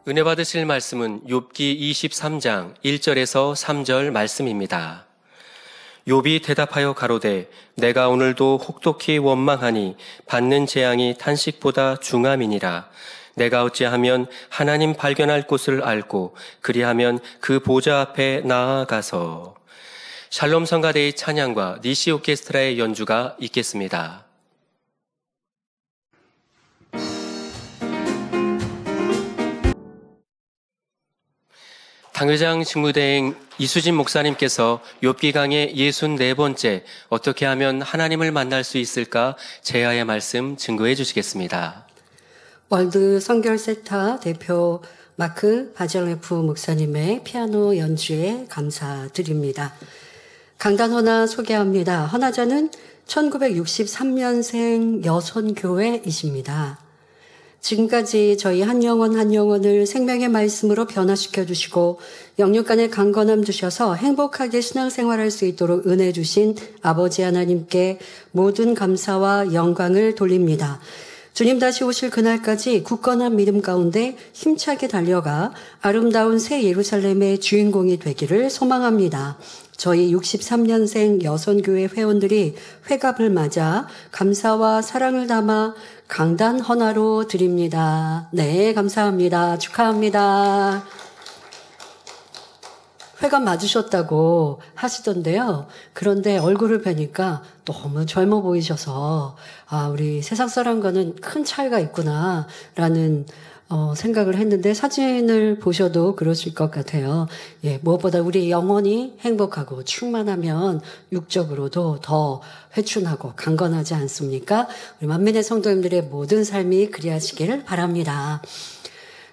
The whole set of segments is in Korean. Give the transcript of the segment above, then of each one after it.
은혜 받으실 말씀은 욥기 23장 1절에서 3절 말씀입니다. 욥이 대답하여 가로되 내가 오늘도 혹독히 원망하니 받는 재앙이 탄식보다 중함이니라. 내가 어찌하면 하나님 발견할 곳을 알고 그리하면 그 보좌 앞에 나아가서. 샬롬 성가대의 찬양과 니시 오케스트라의 연주가 있겠습니다. 당회장 직무대행 이수진 목사님께서 욥기 강의 64번째 어떻게 하면 하나님을 만날 수 있을까 제야의 말씀 증거해 주시겠습니다. 월드 선결센터 대표 마크 바젤레프 목사님의 피아노 연주에 감사드립니다. 강단 헌화 소개합니다. 헌화자는 1963년생 여선교회이십니다. 지금까지 저희 한 영혼을 생명의 말씀으로 변화시켜 주시고 영육간의 강건함 주셔서 행복하게 신앙생활할 수 있도록 은혜 주신 아버지 하나님께 모든 감사와 영광을 돌립니다. 주님 다시 오실 그날까지 굳건한 믿음 가운데 힘차게 달려가 아름다운 새 예루살렘의 주인공이 되기를 소망합니다. 저희 63년생 여선교회 회원들이 회갑을 맞아 감사와 사랑을 담아 강단 헌화로 드립니다. 네, 감사합니다. 축하합니다. 회갑 맞으셨다고 하시던데요. 그런데 얼굴을 뵈니까 너무 젊어 보이셔서 우리 세상 사람과는 큰 차이가 있구나라는 생각을 했는데 사진을 보셔도 그러실 것 같아요. 예, 무엇보다 우리 영혼이 행복하고 충만하면 육적으로도 더 회춘하고 강건하지 않습니까? 우리 만민의 성도님들의 모든 삶이 그리하시기를 바랍니다.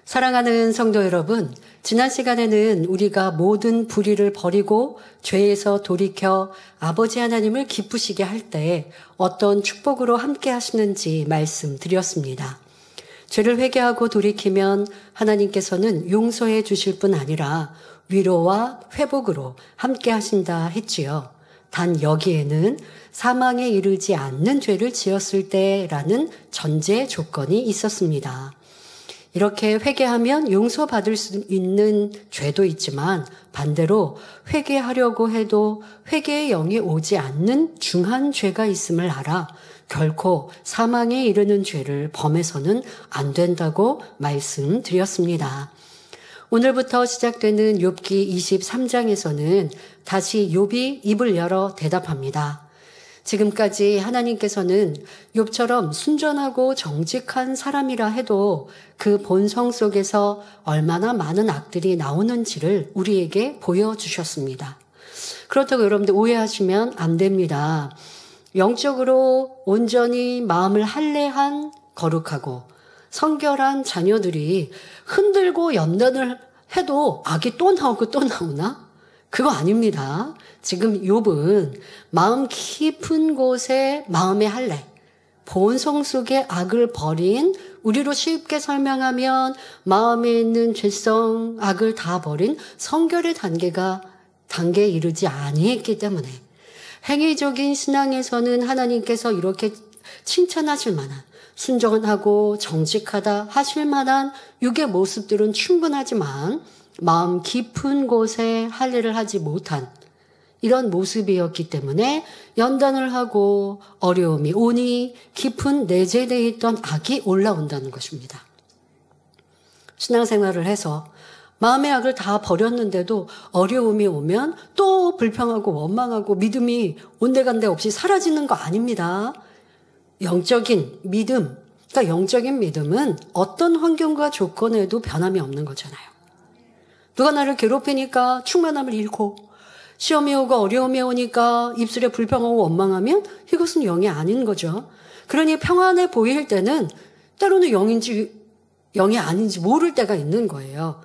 사랑하는 성도 여러분, 지난 시간에는 우리가 모든 불의를 버리고 죄에서 돌이켜 아버지 하나님을 기쁘시게 할 때 어떤 축복으로 함께 하시는지 말씀드렸습니다. 죄를 회개하고 돌이키면 하나님께서는 용서해 주실 뿐 아니라 위로와 회복으로 함께 하신다 했지요. 단 여기에는 사망에 이르지 않는 죄를 지었을 때라는 전제 조건이 있었습니다. 이렇게 회개하면 용서받을 수 있는 죄도 있지만 반대로 회개하려고 해도 회개의 영이 오지 않는 중한 죄가 있음을 알아 결코 사망에 이르는 죄를 범해서는 안 된다고 말씀드렸습니다. 오늘부터 시작되는 욥기 23장에서는 다시 욥이 입을 열어 대답합니다. 지금까지 하나님께서는 욥처럼 순전하고 정직한 사람이라 해도 그 본성 속에서 얼마나 많은 악들이 나오는지를 우리에게 보여주셨습니다. 그렇다고 여러분들 오해하시면 안 됩니다. 영적으로 온전히 마음을 할례한 거룩하고 성결한 자녀들이 흔들고 연단을 해도 악이 또 나오고 또 나오나? 그거 아닙니다. 지금 욥은 마음 깊은 곳에 마음의 할례, 본성 속의 악을 버린, 우리로 쉽게 설명하면 마음에 있는 죄성, 악을 다 버린 성결의 단계에 이르지 아니했기 때문에 행위적인 신앙에서는 하나님께서 이렇게 칭찬하실 만한 순전하고 정직하다 하실 만한 육의 모습들은 충분하지만 마음 깊은 곳에 할례를 하지 못한 이런 모습이었기 때문에 연단을 하고 어려움이 오니 깊은 내재되어 있던 악이 올라온다는 것입니다. 신앙생활을 해서 마음의 악을 다 버렸는데도 어려움이 오면 또 불평하고 원망하고 믿음이 온데간데 없이 사라지는 거 아닙니다. 영적인 믿음, 그러니까 영적인 믿음은 어떤 환경과 조건에도 변함이 없는 거잖아요. 누가 나를 괴롭히니까 충만함을 잃고 시험이 오고 어려움이 오니까 입술에 불평하고 원망하면 이것은 영이 아닌 거죠. 그러니 평안해 보일 때는 때로는 영인지 영이 아닌지 모를 때가 있는 거예요.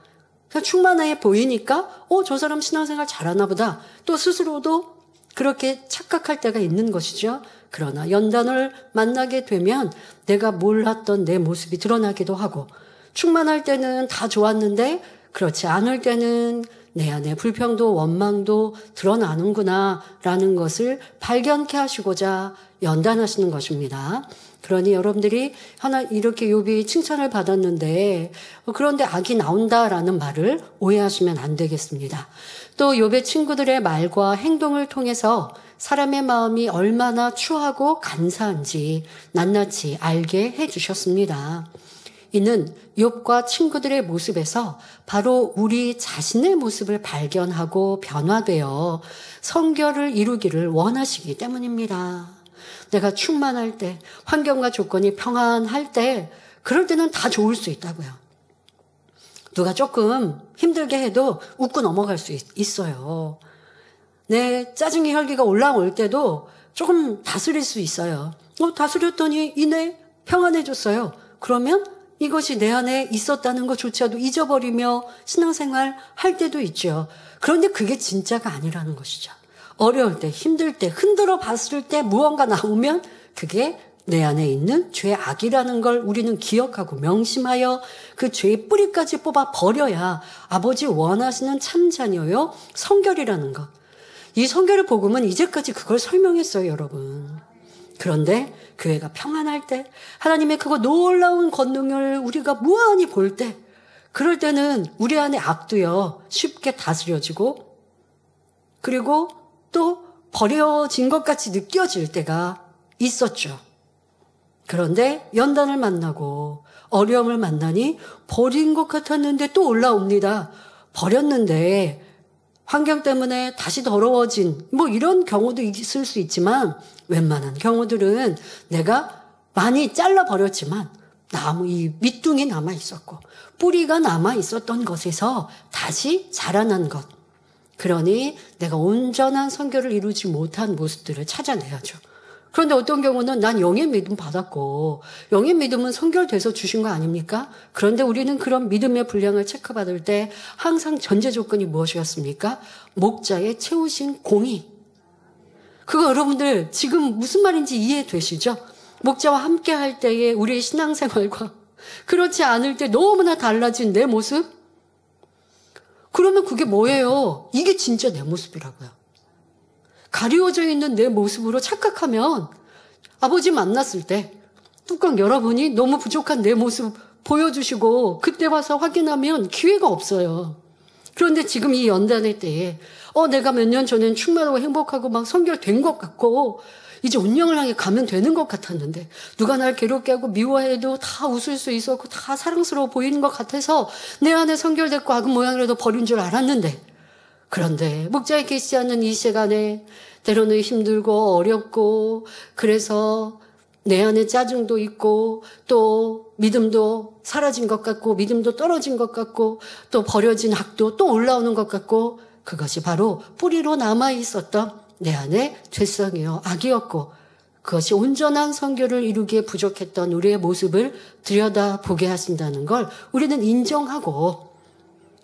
충만해 보이니까 저 사람 신앙생활 잘하나 보다. 또 스스로도 그렇게 착각할 때가 있는 것이죠. 그러나 연단을 만나게 되면 내가 몰랐던 내 모습이 드러나기도 하고 충만할 때는 다 좋았는데 그렇지 않을 때는 내 안에 불평도 원망도 드러나는구나 라는 것을 발견케 하시고자 연단하시는 것입니다. 그러니 여러분들이 하나 이렇게 욥이 칭찬을 받았는데 그런데 악이 나온다라는 말을 오해하시면 안 되겠습니다. 또 욥의 친구들의 말과 행동을 통해서 사람의 마음이 얼마나 추하고 간사한지 낱낱이 알게 해주셨습니다. 이는 욥과 친구들의 모습에서 바로 우리 자신의 모습을 발견하고 변화되어 성결을 이루기를 원하시기 때문입니다. 내가 충만할 때, 환경과 조건이 평안할 때, 그럴 때는 다 좋을 수 있다고요. 누가 조금 힘들게 해도 웃고 넘어갈 수 있어요. 내 짜증의 혈기가 올라올 때도 조금 다스릴 수 있어요. 다스렸더니 이내 평안해졌어요. 그러면 이것이 내 안에 있었다는 것조차도 잊어버리며 신앙생활 할 때도 있죠. 그런데 그게 진짜가 아니라는 것이죠. 어려울 때, 힘들 때, 흔들어 봤을 때 무언가 나오면 그게 내 안에 있는 죄악이라는 걸 우리는 기억하고 명심하여 그 죄의 뿌리까지 뽑아 버려야 아버지 원하시는 참 자녀요 성결이라는 것. 이 성결의 복음은 이제까지 그걸 설명했어요, 여러분. 그런데 교회가 평안할 때, 하나님의 그거 놀라운 권능을 우리가 무한히 볼 때, 그럴 때는 우리 안에 악도요 쉽게 다스려지고, 그리고 또 버려진 것 같이 느껴질 때가 있었죠. 그런데 연단을 만나고 어려움을 만나니 버린 것 같았는데 또 올라옵니다. 버렸는데 환경 때문에 다시 더러워진 이런 경우도 있을 수 있지만 웬만한 경우들은 내가 많이 잘라버렸지만 나무 이 밑둥이 남아 있었고 뿌리가 남아 있었던 것에서 다시 자라난 것. 그러니 내가 온전한 성결을 이루지 못한 모습들을 찾아내야죠. 그런데 어떤 경우는 난 영의 믿음 받았고 영의 믿음은 성결돼서 주신 거 아닙니까? 그런데 우리는 그런 믿음의 분량을 체크받을 때 항상 전제 조건이 무엇이었습니까? 목자의 채우신 공의. 그거 여러분들 지금 무슨 말인지 이해되시죠? 목자와 함께 할 때의 우리의 신앙생활과 그렇지 않을 때 너무나 달라진 내 모습? 그러면 그게 뭐예요? 이게 진짜 내 모습이라고요. 가리워져 있는 내 모습으로 착각하면 아버지 만났을 때 뚜껑 열어보니 너무 부족한 내 모습 보여주시고 그때 와서 확인하면 기회가 없어요. 그런데 지금 이 연단의 때에 내가 몇 년 전엔 충만하고 행복하고 막 성결된 것 같고 이제 운명을 향해 가면 되는 것 같았는데 누가 날 괴롭게 하고 미워해도 다 웃을 수 있었고 다 사랑스러워 보이는 것 같아서 내 안에 성결됐고 악은 모양이라도 버린 줄 알았는데 그런데 목자에 계시지 않는 이 시간에 때로는 힘들고 어렵고 그래서 내 안에 짜증도 있고 또 믿음도 사라진 것 같고 믿음도 떨어진 것 같고 또 버려진 악도 또 올라오는 것 같고 그것이 바로 뿌리로 남아 있었던 내 안에 죄성이요 악이었고 그것이 온전한 성결을 이루기에 부족했던 우리의 모습을 들여다보게 하신다는 걸 우리는 인정하고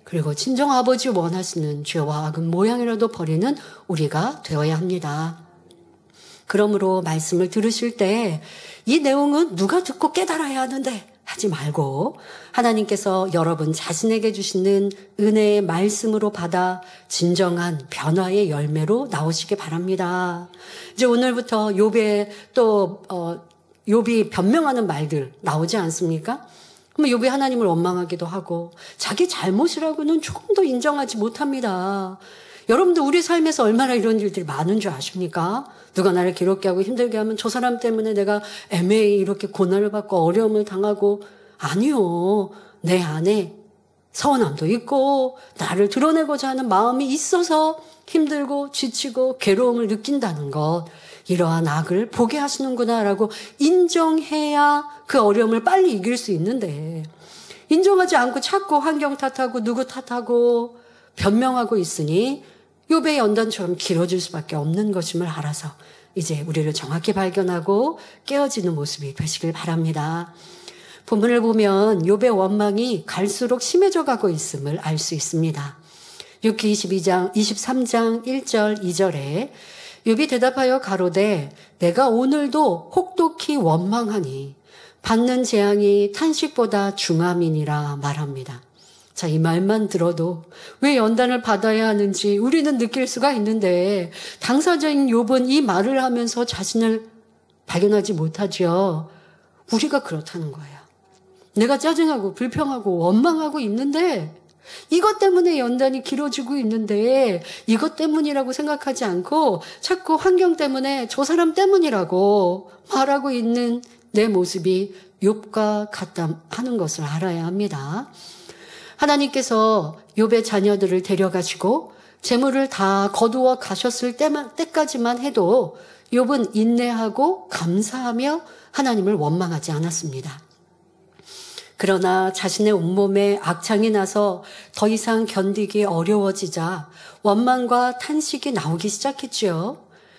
그리고 친정 아버지 원하시는 죄와 악은 모양이라도 버리는 우리가 되어야 합니다. 그러므로 말씀을 들으실 때 이 내용은 누가 듣고 깨달아야 하는데 하지 말고 하나님께서 여러분 자신에게 주시는 은혜의 말씀으로 받아 진정한 변화의 열매로 나오시기 바랍니다. 이제 오늘부터 욥의 욥이 변명하는 말들 나오지 않습니까? 그럼 욥이 하나님을 원망하기도 하고 자기 잘못이라고는 조금 더 인정하지 못합니다. 여러분도 우리 삶에서 얼마나 이런 일들이 많은 줄 아십니까? 누가 나를 괴롭게 하고 힘들게 하면 저 사람 때문에 내가 애매히 이렇게 고난을 받고 어려움을 당하고 아니요. 내 안에 서운함도 있고 나를 드러내고자 하는 마음이 있어서 힘들고 지치고 괴로움을 느낀다는 것. 이러한 악을 보게 하시는구나라고 인정해야 그 어려움을 빨리 이길 수 있는데 인정하지 않고 자꾸 환경 탓하고 누구 탓하고 변명하고 있으니 욥의 연단처럼 길어질 수밖에 없는 것임을 알아서 이제 우리를 정확히 발견하고 깨어지는 모습이 되시길 바랍니다. 본문을 보면 욥의 원망이 갈수록 심해져 가고 있음을 알 수 있습니다. 욥기 23장 1절 2절에 욥이 대답하여 가로되 내가 오늘도 혹독히 원망하니 받는 재앙이 탄식보다 중함이니라 말합니다. 자, 이 말만 들어도 왜 연단을 받아야 하는지 우리는 느낄 수가 있는데 당사자인 욥은 이 말을 하면서 자신을 발견하지 못하죠. 우리가 그렇다는 거예요. 내가 짜증하고 불평하고 원망하고 있는데 이것 때문에 연단이 길어지고 있는데 이것 때문이라고 생각하지 않고 자꾸 환경 때문에 저 사람 때문이라고 말하고 있는 내 모습이 욥과 같다 하는 것을 알아야 합니다. 하나님께서 욥의 자녀들을 데려가시고 재물을 다 거두어 가셨을 때까지만 해도 욥은 인내하고 감사하며 하나님을 원망하지 않았습니다. 그러나 자신의 온몸에 악창이 나서 더 이상 견디기 어려워지자 원망과 탄식이 나오기 시작했지요.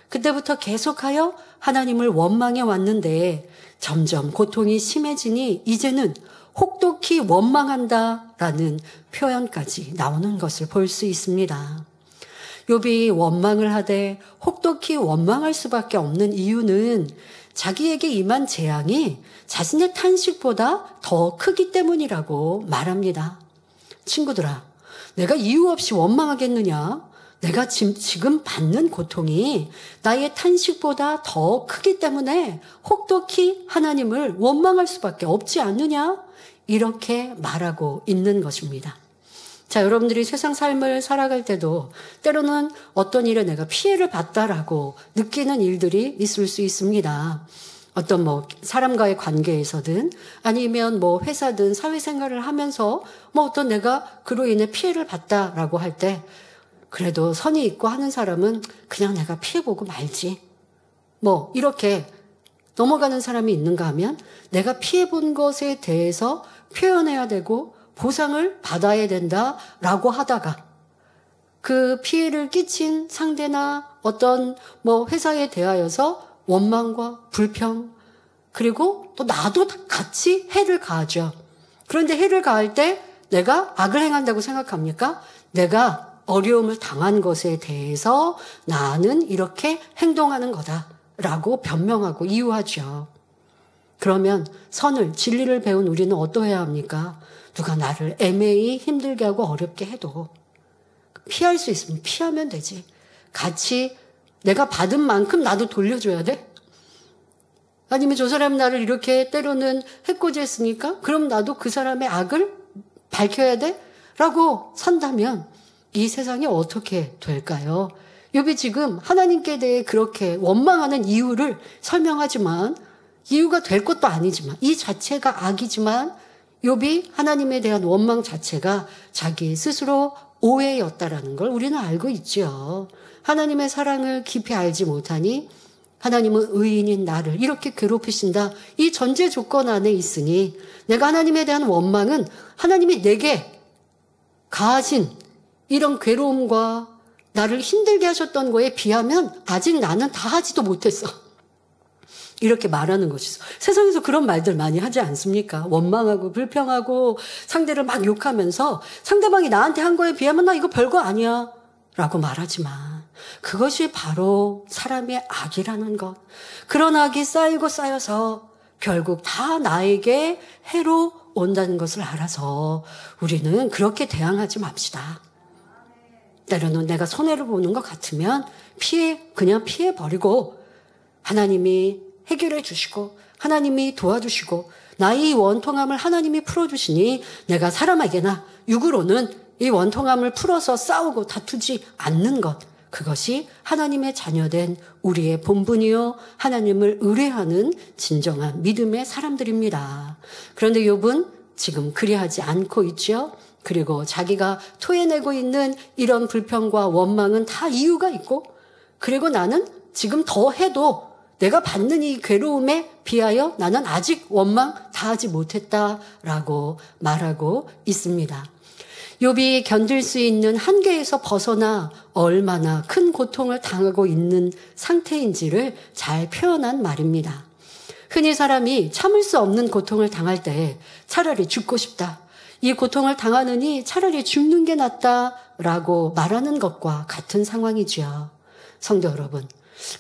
그때부터 계속하여 하나님을 원망해 왔는데 점점 고통이 심해지니 이제는 혹독히 원망한다라는 표현까지 나오는 것을 볼 수 있습니다. 욥이 원망을 하되 혹독히 원망할 수밖에 없는 이유는 자기에게 임한 재앙이 자신의 탄식보다 더 크기 때문이라고 말합니다. 친구들아, 내가 이유 없이 원망하겠느냐? 내가 지금 받는 고통이 나의 탄식보다 더 크기 때문에 혹독히 하나님을 원망할 수밖에 없지 않느냐? 이렇게 말하고 있는 것입니다. 자, 여러분들이 세상 삶을 살아갈 때도 때로는 어떤 일에 내가 피해를 봤다라고 느끼는 일들이 있을 수 있습니다. 어떤 사람과의 관계에서든 아니면 회사든 사회생활을 하면서 어떤 내가 그로 인해 피해를 봤다라고 할 때 그래도 선이 있고 하는 사람은 그냥 내가 피해보고 말지. 이렇게 넘어가는 사람이 있는가 하면 내가 피해본 것에 대해서 표현해야 되고 보상을 받아야 된다라고 하다가 그 피해를 끼친 상대나 어떤 회사에 대하여서 원망과 불평 그리고 또 나도 같이 해를 가하죠. 그런데 해를 가할 때 내가 악을 행한다고 생각합니까? 내가 어려움을 당한 것에 대해서 나는 이렇게 행동하는 거다라고 변명하고 이유하죠. 그러면 선을, 진리를 배운 우리는 어떠해야 합니까? 누가 나를 애매히 힘들게 하고 어렵게 해도 피할 수 있으면 피하면 되지. 같이 내가 받은 만큼 나도 돌려줘야 돼? 아니면 저 사람 나를 이렇게 때로는 해코지했으니까 그럼 나도 그 사람의 악을 밝혀야 돼? 라고 산다면 이 세상이 어떻게 될까요? 욥이 지금 하나님께 대해 그렇게 원망하는 이유를 설명하지만 이유가 될 것도 아니지만 이 자체가 악이지만 욥이 하나님에 대한 원망 자체가 자기 스스로 오해였다라는 걸 우리는 알고 있죠. 하나님의 사랑을 깊이 알지 못하니 하나님은 의인인 나를 이렇게 괴롭히신다. 이 전제 조건 안에 있으니 내가 하나님에 대한 원망은 하나님이 내게 가하신 이런 괴로움과 나를 힘들게 하셨던 거에 비하면 아직 나는 다 하지도 못했어. 이렇게 말하는 것이죠. 세상에서 그런 말들 많이 하지 않습니까? 원망하고 불평하고 상대를 막 욕하면서 상대방이 나한테 한 거에 비하면 나 이거 별거 아니야 라고 말하지만 그것이 바로 사람의 악이라는 것. 그런 악이 쌓이고 쌓여서 결국 다 나에게 해로 온다는 것을 알아서 우리는 그렇게 대항하지 맙시다. 때로는 내가 손해를 보는 것 같으면 그냥 피해버리고 하나님이 해결해 주시고 하나님이 도와주시고 나의 원통함을 하나님이 풀어주시니 내가 사람에게나 육으로는 이 원통함을 풀어서 싸우고 다투지 않는 것. 그것이 하나님의 자녀된 우리의 본분이요 하나님을 의뢰하는 진정한 믿음의 사람들입니다. 그런데 욥은 지금 그리하지 않고 있죠. 그리고 자기가 토해내고 있는 이런 불평과 원망은 다 이유가 있고 그리고 나는 지금 더 해도 내가 받는 이 괴로움에 비하여 나는 아직 원망 다 하지 못했다라고 말하고 있습니다. 욥이 견딜 수 있는 한계에서 벗어나 얼마나 큰 고통을 당하고 있는 상태인지를 잘 표현한 말입니다. 흔히 사람이 참을 수 없는 고통을 당할 때 차라리 죽고 싶다. 이 고통을 당하느니 차라리 죽는 게 낫다라고 말하는 것과 같은 상황이지요. 성도 여러분,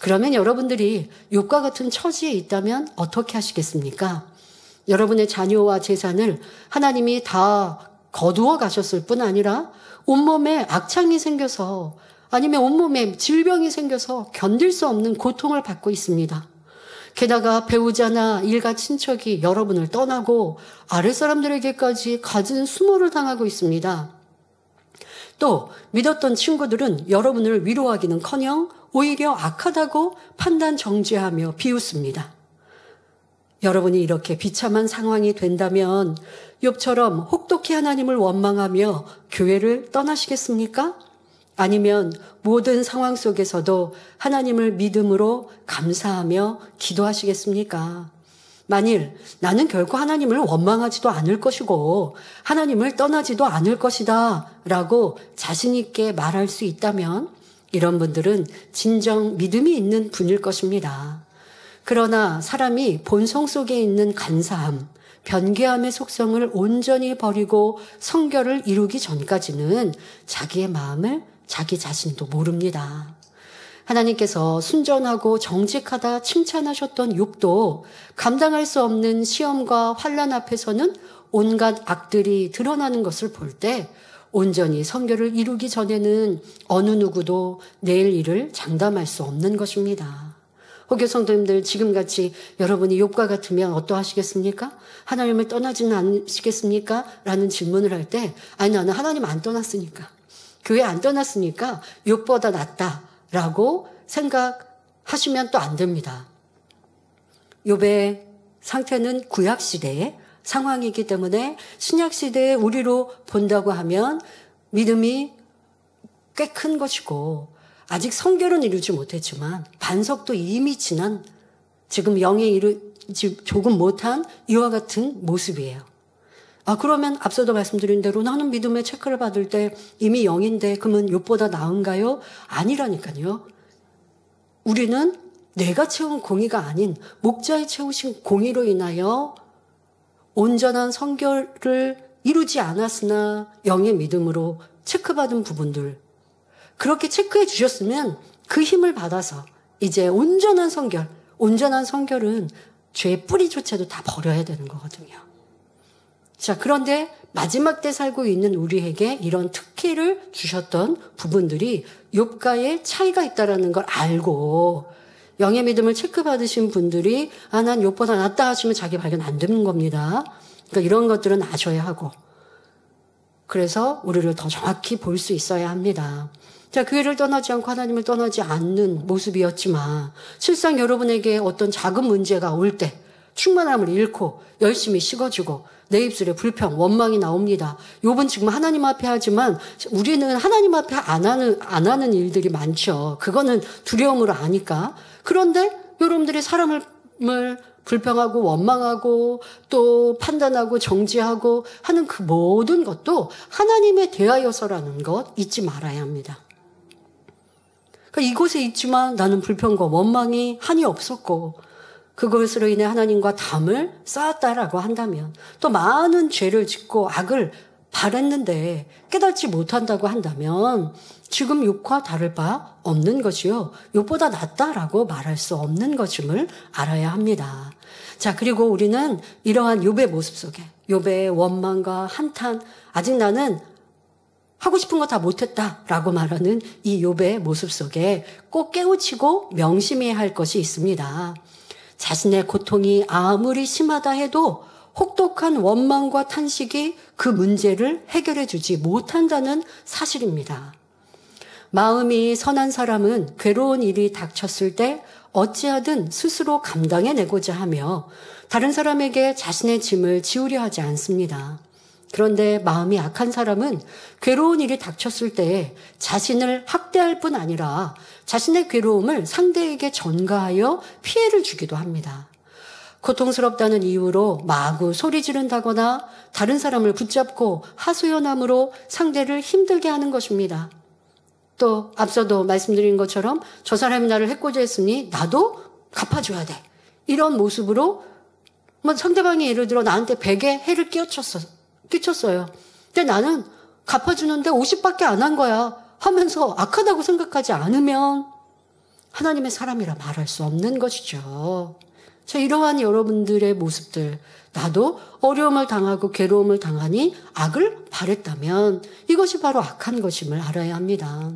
그러면 여러분들이 욥과 같은 처지에 있다면 어떻게 하시겠습니까? 여러분의 자녀와 재산을 하나님이 다 거두어 가셨을 뿐 아니라 온몸에 악창이 생겨서 아니면 온몸에 질병이 생겨서 견딜 수 없는 고통을 받고 있습니다. 게다가 배우자나 일가 친척이 여러분을 떠나고 아랫사람들에게까지 갖은 수모를 당하고 있습니다. 또 믿었던 친구들은 여러분을 위로하기는커녕 오히려 악하다고 판단 정죄하며 비웃습니다. 여러분이 이렇게 비참한 상황이 된다면 욥처럼 혹독히 하나님을 원망하며 교회를 떠나시겠습니까? 아니면 모든 상황 속에서도 하나님을 믿음으로 감사하며 기도하시겠습니까? 만일 나는 결코 하나님을 원망하지도 않을 것이고 하나님을 떠나지도 않을 것이다 라고 자신 있게 말할 수 있다면 이런 분들은 진정 믿음이 있는 분일 것입니다. 그러나 사람이 본성 속에 있는 간사함, 변개함의 속성을 온전히 버리고 성결을 이루기 전까지는 자기의 마음을 자기 자신도 모릅니다. 하나님께서 순전하고 정직하다 칭찬하셨던 욥도 감당할 수 없는 시험과 환난 앞에서는 온갖 악들이 드러나는 것을 볼 때 온전히 성결을 이루기 전에는 어느 누구도 내일 일을 장담할 수 없는 것입니다. 호교 성도님들, 지금같이 여러분이 욥과 같으면 어떠하시겠습니까? 하나님을 떠나지는 않으시겠습니까? 라는 질문을 할 때 아니 나는 하나님 안 떠났으니까, 교회 안 떠났으니까 욥보다 낫다라고 생각하시면 또 안 됩니다. 욥의 상태는 구약시대의 상황이기 때문에 신약시대의 우리로 본다고 하면 믿음이 꽤 큰 것이고 아직 성결은 이루지 못했지만 반석도 이미 지난 지금 영에 이르지 조금 못한 이와 같은 모습이에요. 그러면 앞서도 말씀드린 대로 나는 믿음의 체크를 받을 때 이미 영인데 그러면 욥보다 나은가요? 아니라니까요. 우리는 내가 채운 공의가 아닌 목자의 채우신 공의로 인하여 온전한 성결을 이루지 않았으나 영의 믿음으로 체크받은 부분들, 그렇게 체크해 주셨으면 그 힘을 받아서 이제 온전한 성결은 죄의 뿌리조차도 다 버려야 되는 거거든요. 자, 그런데 마지막 때 살고 있는 우리에게 이런 특혜를 주셨던 부분들이 욥과의 차이가 있다는 걸 알고 영의 믿음을 체크받으신 분들이 난 욥보다 낫다 하시면 자기 발견 안 되는 겁니다. 그러니까 이런 것들은 아셔야 하고 그래서 우리를 더 정확히 볼 수 있어야 합니다. 자, 교회를 떠나지 않고 하나님을 떠나지 않는 모습이었지만 실상 여러분에게 어떤 작은 문제가 올 때 충만함을 잃고 열심히 식어지고 내 입술에 불평, 원망이 나옵니다. 욥은 지금 하나님 앞에 하지만 우리는 하나님 앞에 안 하는 일들이 많죠. 그거는 두려움으로 아니까. 그런데 여러분들이 사람을 불평하고 원망하고 또 판단하고 정죄하고 하는 그 모든 것도 하나님에 대하여서라는 것 잊지 말아야 합니다. 그러니까 이곳에 있지만 나는 불평과 원망이 한이 없었고 그것으로 인해 하나님과 담을 쌓았다라고 한다면 또 많은 죄를 짓고 악을 바랬는데 깨닫지 못한다고 한다면 지금 욥과 다를 바 없는 것이요. 욥보다 낫다라고 말할 수 없는 것임을 알아야 합니다. 자, 그리고 우리는 이러한 욥의 모습 속에 욥의 원망과 한탄, 아직 나는 하고 싶은 거 다 못했다라고 말하는 이 욥의 모습 속에 꼭 깨우치고 명심해야 할 것이 있습니다. 자신의 고통이 아무리 심하다 해도 혹독한 원망과 탄식이 그 문제를 해결해 주지 못한다는 사실입니다. 마음이 선한 사람은 괴로운 일이 닥쳤을 때 어찌하든 스스로 감당해내고자 하며 다른 사람에게 자신의 짐을 지우려 하지 않습니다. 그런데 마음이 악한 사람은 괴로운 일이 닥쳤을 때 자신을 학대할 뿐 아니라 자신의 괴로움을 상대에게 전가하여 피해를 주기도 합니다. 고통스럽다는 이유로 마구 소리 지른다거나 다른 사람을 붙잡고 하소연함으로 상대를 힘들게 하는 것입니다. 또 앞서도 말씀드린 것처럼 저 사람이 나를 해코지했으니 나도 갚아줘야 돼. 이런 모습으로 상대방이 예를 들어 나한테 100의 해를 끼쳤어요. 근데 나는 갚아주는데 50밖에 안 한 거야 하면서 악하다고 생각하지 않으면 하나님의 사람이라 말할 수 없는 것이죠. 자, 이러한 여러분들의 모습들, 나도 어려움을 당하고 괴로움을 당하니 악을 바랬다면 이것이 바로 악한 것임을 알아야 합니다.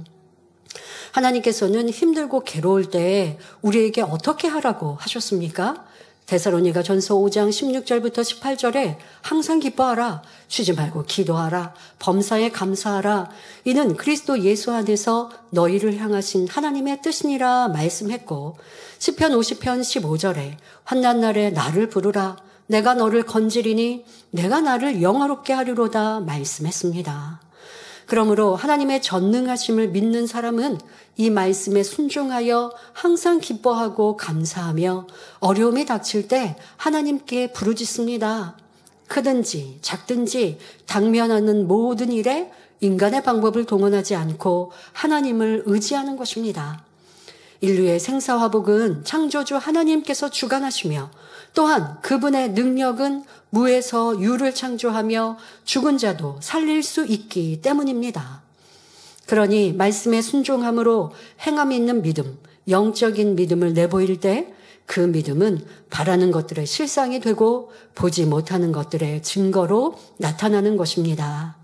하나님께서는 힘들고 괴로울 때 우리에게 어떻게 하라고 하셨습니까? 데살로니가 전서 5장 16절부터 18절에 항상 기뻐하라, 쉬지 말고 기도하라, 범사에 감사하라, 이는 그리스도 예수 안에서 너희를 향하신 하나님의 뜻이니라 말씀했고, 시편 50편 15절에 환난 날에 나를 부르라, 내가 너를 건지리니 내가 나를 영화롭게 하리로다 말씀했습니다. 그러므로 하나님의 전능하심을 믿는 사람은 이 말씀에 순종하여 항상 기뻐하고 감사하며 어려움이 닥칠 때 하나님께 부르짖습니다. 크든지 작든지 당면하는 모든 일에 인간의 방법을 동원하지 않고 하나님을 의지하는 것입니다. 인류의 생사화복은 창조주 하나님께서 주관하시며 또한 그분의 능력은 무에서 유를 창조하며 죽은 자도 살릴 수 있기 때문입니다. 그러니 말씀에 순종함으로 행함 있는 믿음, 영적인 믿음을 내보일 때 그 믿음은 바라는 것들의 실상이 되고 보지 못하는 것들의 증거로 나타나는 것입니다.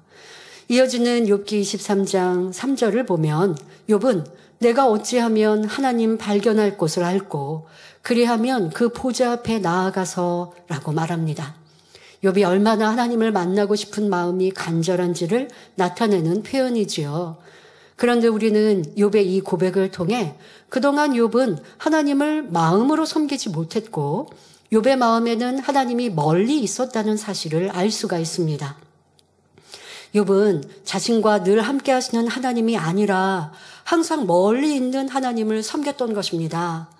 이어지는 욥기 23장 3절을 보면 욥은 내가 어찌하면 하나님 발견할 곳을 알고 그리하면 그 보좌 앞에 나아가서 라고 말합니다. 욥이 얼마나 하나님을 만나고 싶은 마음이 간절한지를 나타내는 표현이지요. 그런데 우리는 욥의 이 고백을 통해 그동안 욥은 하나님을 마음으로 섬기지 못했고 욥의 마음에는 하나님이 멀리 있었다는 사실을 알 수가 있습니다. 욥은 자신과 늘 함께 하시는 하나님이 아니라 항상 멀리 있는 하나님을 섬겼던 것입니다.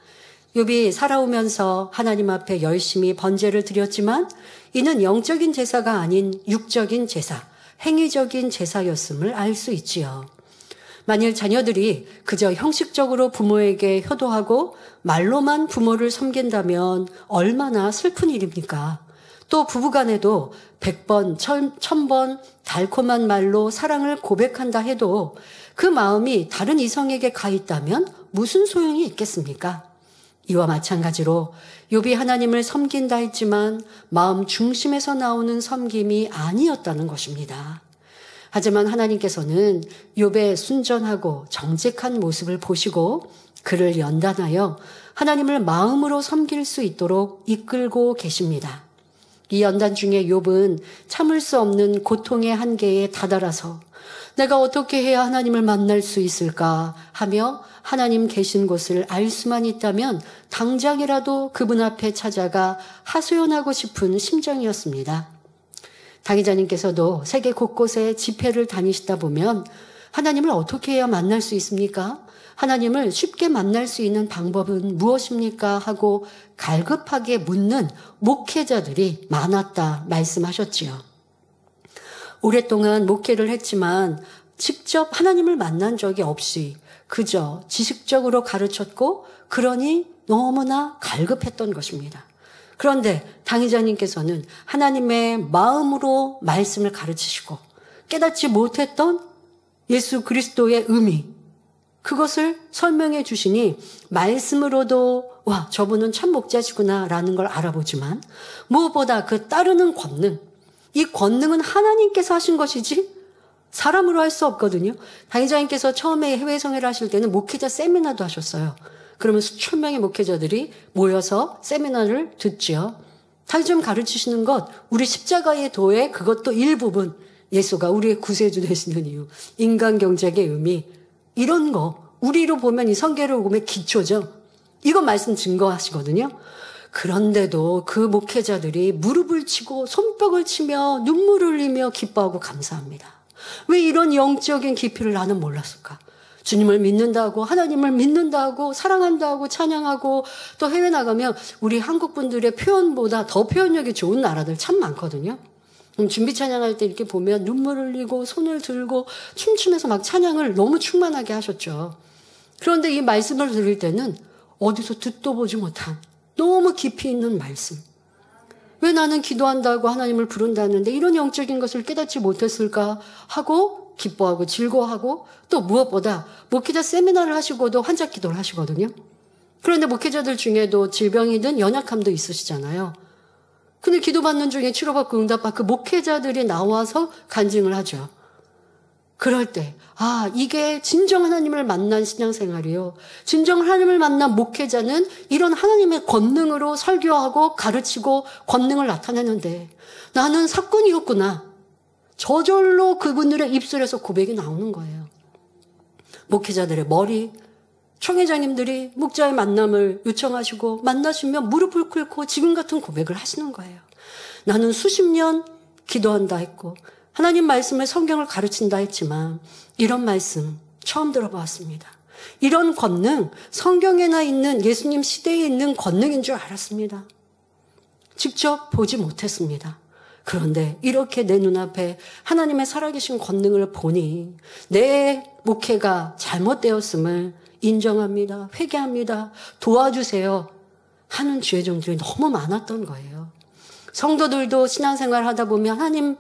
욥이 살아오면서 하나님 앞에 열심히 번제를 드렸지만 이는 영적인 제사가 아닌 육적인 제사, 행위적인 제사였음을 알 수 있지요. 만일 자녀들이 그저 형식적으로 부모에게 효도하고 말로만 부모를 섬긴다면 얼마나 슬픈 일입니까? 또 부부간에도 100번, 1000번 달콤한 말로 사랑을 고백한다 해도 그 마음이 다른 이성에게 가 있다면 무슨 소용이 있겠습니까? 이와 마찬가지로 욥이 하나님을 섬긴다 했지만 마음 중심에서 나오는 섬김이 아니었다는 것입니다. 하지만 하나님께서는 욥의 순전하고 정직한 모습을 보시고 그를 연단하여 하나님을 마음으로 섬길 수 있도록 이끌고 계십니다. 이 연단 중에 욥은 참을 수 없는 고통의 한계에 다다라서 내가 어떻게 해야 하나님을 만날 수 있을까 하며 하나님 계신 곳을 알 수만 있다면 당장이라도 그분 앞에 찾아가 하소연하고 싶은 심정이었습니다. 당회자님께서도 세계 곳곳에 집회를 다니시다 보면 하나님을 어떻게 해야 만날 수 있습니까? 하나님을 쉽게 만날 수 있는 방법은 무엇입니까? 하고 갈급하게 묻는 목회자들이 많았다 말씀하셨지요. 오랫동안 목회를 했지만 직접 하나님을 만난 적이 없이 그저 지식적으로 가르쳤고 그러니 너무나 갈급했던 것입니다. 그런데 당의자님께서는 하나님의 마음으로 말씀을 가르치시고 깨닫지 못했던 예수 그리스도의 의미, 그것을 설명해 주시니 말씀으로도 와, 저분은 참 목자시구나라는 걸 알아보지만 무엇보다 그 따르는 권능, 이 권능은 하나님께서 하신 것이지 사람으로 할 수 없거든요. 당의자님께서 처음에 해외 성회를 하실 때는 목회자 세미나도 하셨어요. 그러면 수천 명의 목회자들이 모여서 세미나를 듣지요. 당의자님 가르치시는 것, 우리 십자가의 도의 그것도 일부분, 예수가 우리의 구세주 되시는 이유, 인간경제의 의미, 이런 거 우리로 보면 이 성경으로 보면 기초죠. 이거 말씀 증거하시거든요. 그런데도 그 목회자들이 무릎을 치고 손뼉을 치며 눈물을 흘리며 기뻐하고 감사합니다. 왜 이런 영적인 깊이를 나는 몰랐을까? 주님을 믿는다고, 하나님을 믿는다고, 사랑한다고, 찬양하고, 또 해외 나가면 우리 한국 분들의 표현보다 더 표현력이 좋은 나라들 참 많거든요. 준비 찬양할 때 이렇게 보면 눈물을 흘리고 손을 들고 춤추면서 막 찬양을 너무 충만하게 하셨죠. 그런데 이 말씀을 들을 때는 어디서 듣도 보지 못한 너무 깊이 있는 말씀. 왜 나는 기도한다고 하나님을 부른다는데 이런 영적인 것을 깨닫지 못했을까 하고 기뻐하고 즐거워하고 또 무엇보다 목회자 세미나를 하시고도 환자 기도를 하시거든요. 그런데 목회자들 중에도 질병이든 연약함도 있으시잖아요. 근데 기도받는 중에 치료받고 응답받고 목회자들이 나와서 간증을 하죠. 그럴 때, 이게 진정 하나님을 만난 신앙생활이요. 진정 하나님을 만난 목회자는 이런 하나님의 권능으로 설교하고 가르치고 권능을 나타내는데 나는 사건이었구나. 저절로 그분들의 입술에서 고백이 나오는 거예요. 목회자들의 머리, 총회장님들이 목자의 만남을 요청하시고 만나시면 무릎을 꿇고 지금 같은 고백을 하시는 거예요. 나는 수십 년 기도한다 했고 하나님 말씀을 성경을 가르친다 했지만 이런 말씀 처음 들어봤습니다. 이런 권능, 성경에나 있는 예수님 시대에 있는 권능인 줄 알았습니다. 직접 보지 못했습니다. 그런데 이렇게 내 눈앞에 하나님의 살아계신 권능을 보니 내 목회가 잘못되었음을 인정합니다. 회개합니다. 도와주세요. 하는 주의 종들이 너무 많았던 거예요. 성도들도 신앙생활 하다 보면 하나님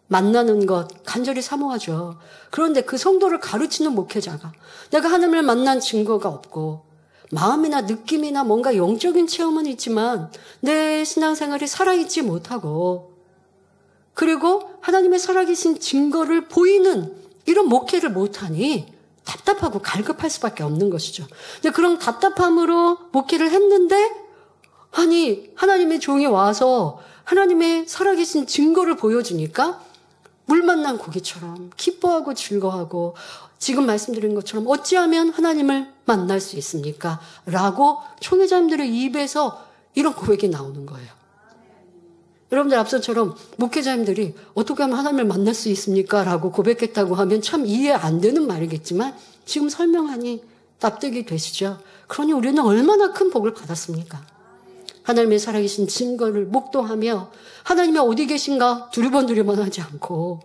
만나는 것 간절히 사모하죠. 그런데 그 성도를 가르치는 목회자가 내가 하나님을 만난 증거가 없고 마음이나 느낌이나 뭔가 영적인 체험은 있지만 내 신앙생활이 살아있지 못하고 그리고 하나님의 살아계신 증거를 보이는 이런 목회를 못하니 답답하고 갈급할 수밖에 없는 것이죠. 근데 그런 답답함으로 목회를 했는데 하나님의 종이 와서 하나님의 살아계신 증거를 보여주니까 물 만난 고기처럼 기뻐하고 즐거워하고 지금 말씀드린 것처럼 어찌하면 하나님을 만날 수 있습니까? 라고 총회장님들의 입에서 이런 고백이 나오는 거예요. 여러분들 앞서처럼 목회자님들이 어떻게 하면 하나님을 만날 수 있습니까? 라고 고백했다고 하면 참 이해 안 되는 말이겠지만 지금 설명하니 납득이 되시죠? 그러니 우리는 얼마나 큰 복을 받았습니까? 하나님의 살아계신 증거를 목도하며 하나님이 어디 계신가 두리번두리번 하지 않고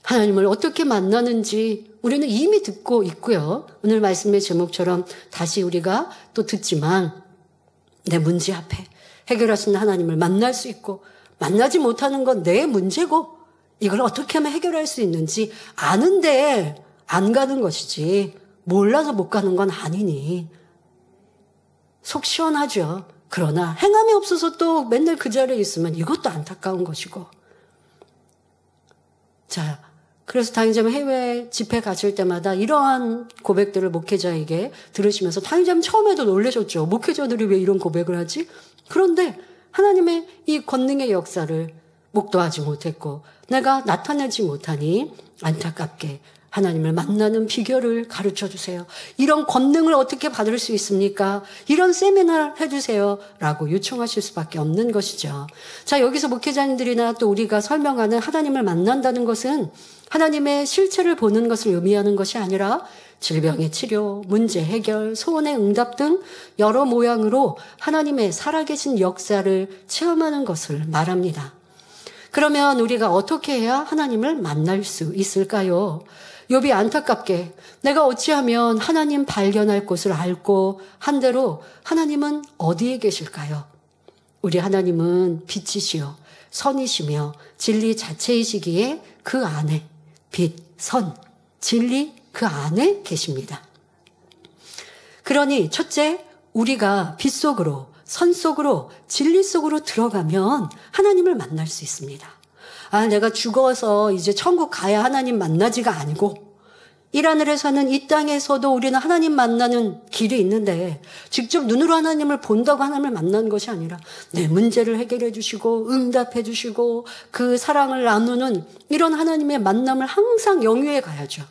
하나님을 어떻게 만나는지 우리는 이미 듣고 있고요. 오늘 말씀의 제목처럼 다시 우리가 또 듣지만 내 문제 앞에 해결하시는 하나님을 만날 수 있고 만나지 못하는 건 내 문제고 이걸 어떻게 하면 해결할 수 있는지 아는데 안 가는 것이지 몰라서 못 가는 건 아니니 속 시원하죠. 그러나 행함이 없어서 또 맨날 그 자리에 있으면 이것도 안타까운 것이고 자 그래서 당의자매 해외 집회 가실 때마다 이러한 고백들을 목회자에게 들으시면서 당의자매 처음에도 놀라셨죠. 목회자들이 왜 이런 고백을 하지? 그런데 하나님의 이 권능의 역사를 목도하지 못했고 내가 나타내지 못하니 안타깝게 하나님을 만나는 비결을 가르쳐 주세요. 이런 권능을 어떻게 받을 수 있습니까? 이런 세미나를 해주세요. 라고 요청하실 수밖에 없는 것이죠. 자, 여기서 목회자님들이나 또 우리가 설명하는 하나님을 만난다는 것은 하나님의 실체를 보는 것을 의미하는 것이 아니라 질병의 치료, 문제 해결, 소원의 응답 등 여러 모양으로 하나님의 살아계신 역사를 체험하는 것을 말합니다. 그러면 우리가 어떻게 해야 하나님을 만날 수 있을까요? 욥이 안타깝게 내가 어찌하면 하나님 발견할 곳을 알고 한 대로 하나님은 어디에 계실까요? 우리 하나님은 빛이시요 선이시며 진리 자체이시기에 그 안에 빛, 선, 진리 그 안에 계십니다. 그러니 첫째 우리가 빛 속으로 선 속으로 진리 속으로 들어가면 하나님을 만날 수 있습니다. 내가 죽어서 이제 천국 가야 하나님 만나지가 아니고 이 하늘에서는 이 땅에서도 우리는 하나님 만나는 길이 있는데 직접 눈으로 하나님을 본다고 하나님을 만나는 것이 아니라 내 문제를 해결해 주시고 응답해 주시고 그 사랑을 나누는 이런 하나님의 만남을 항상 영위해 가야죠.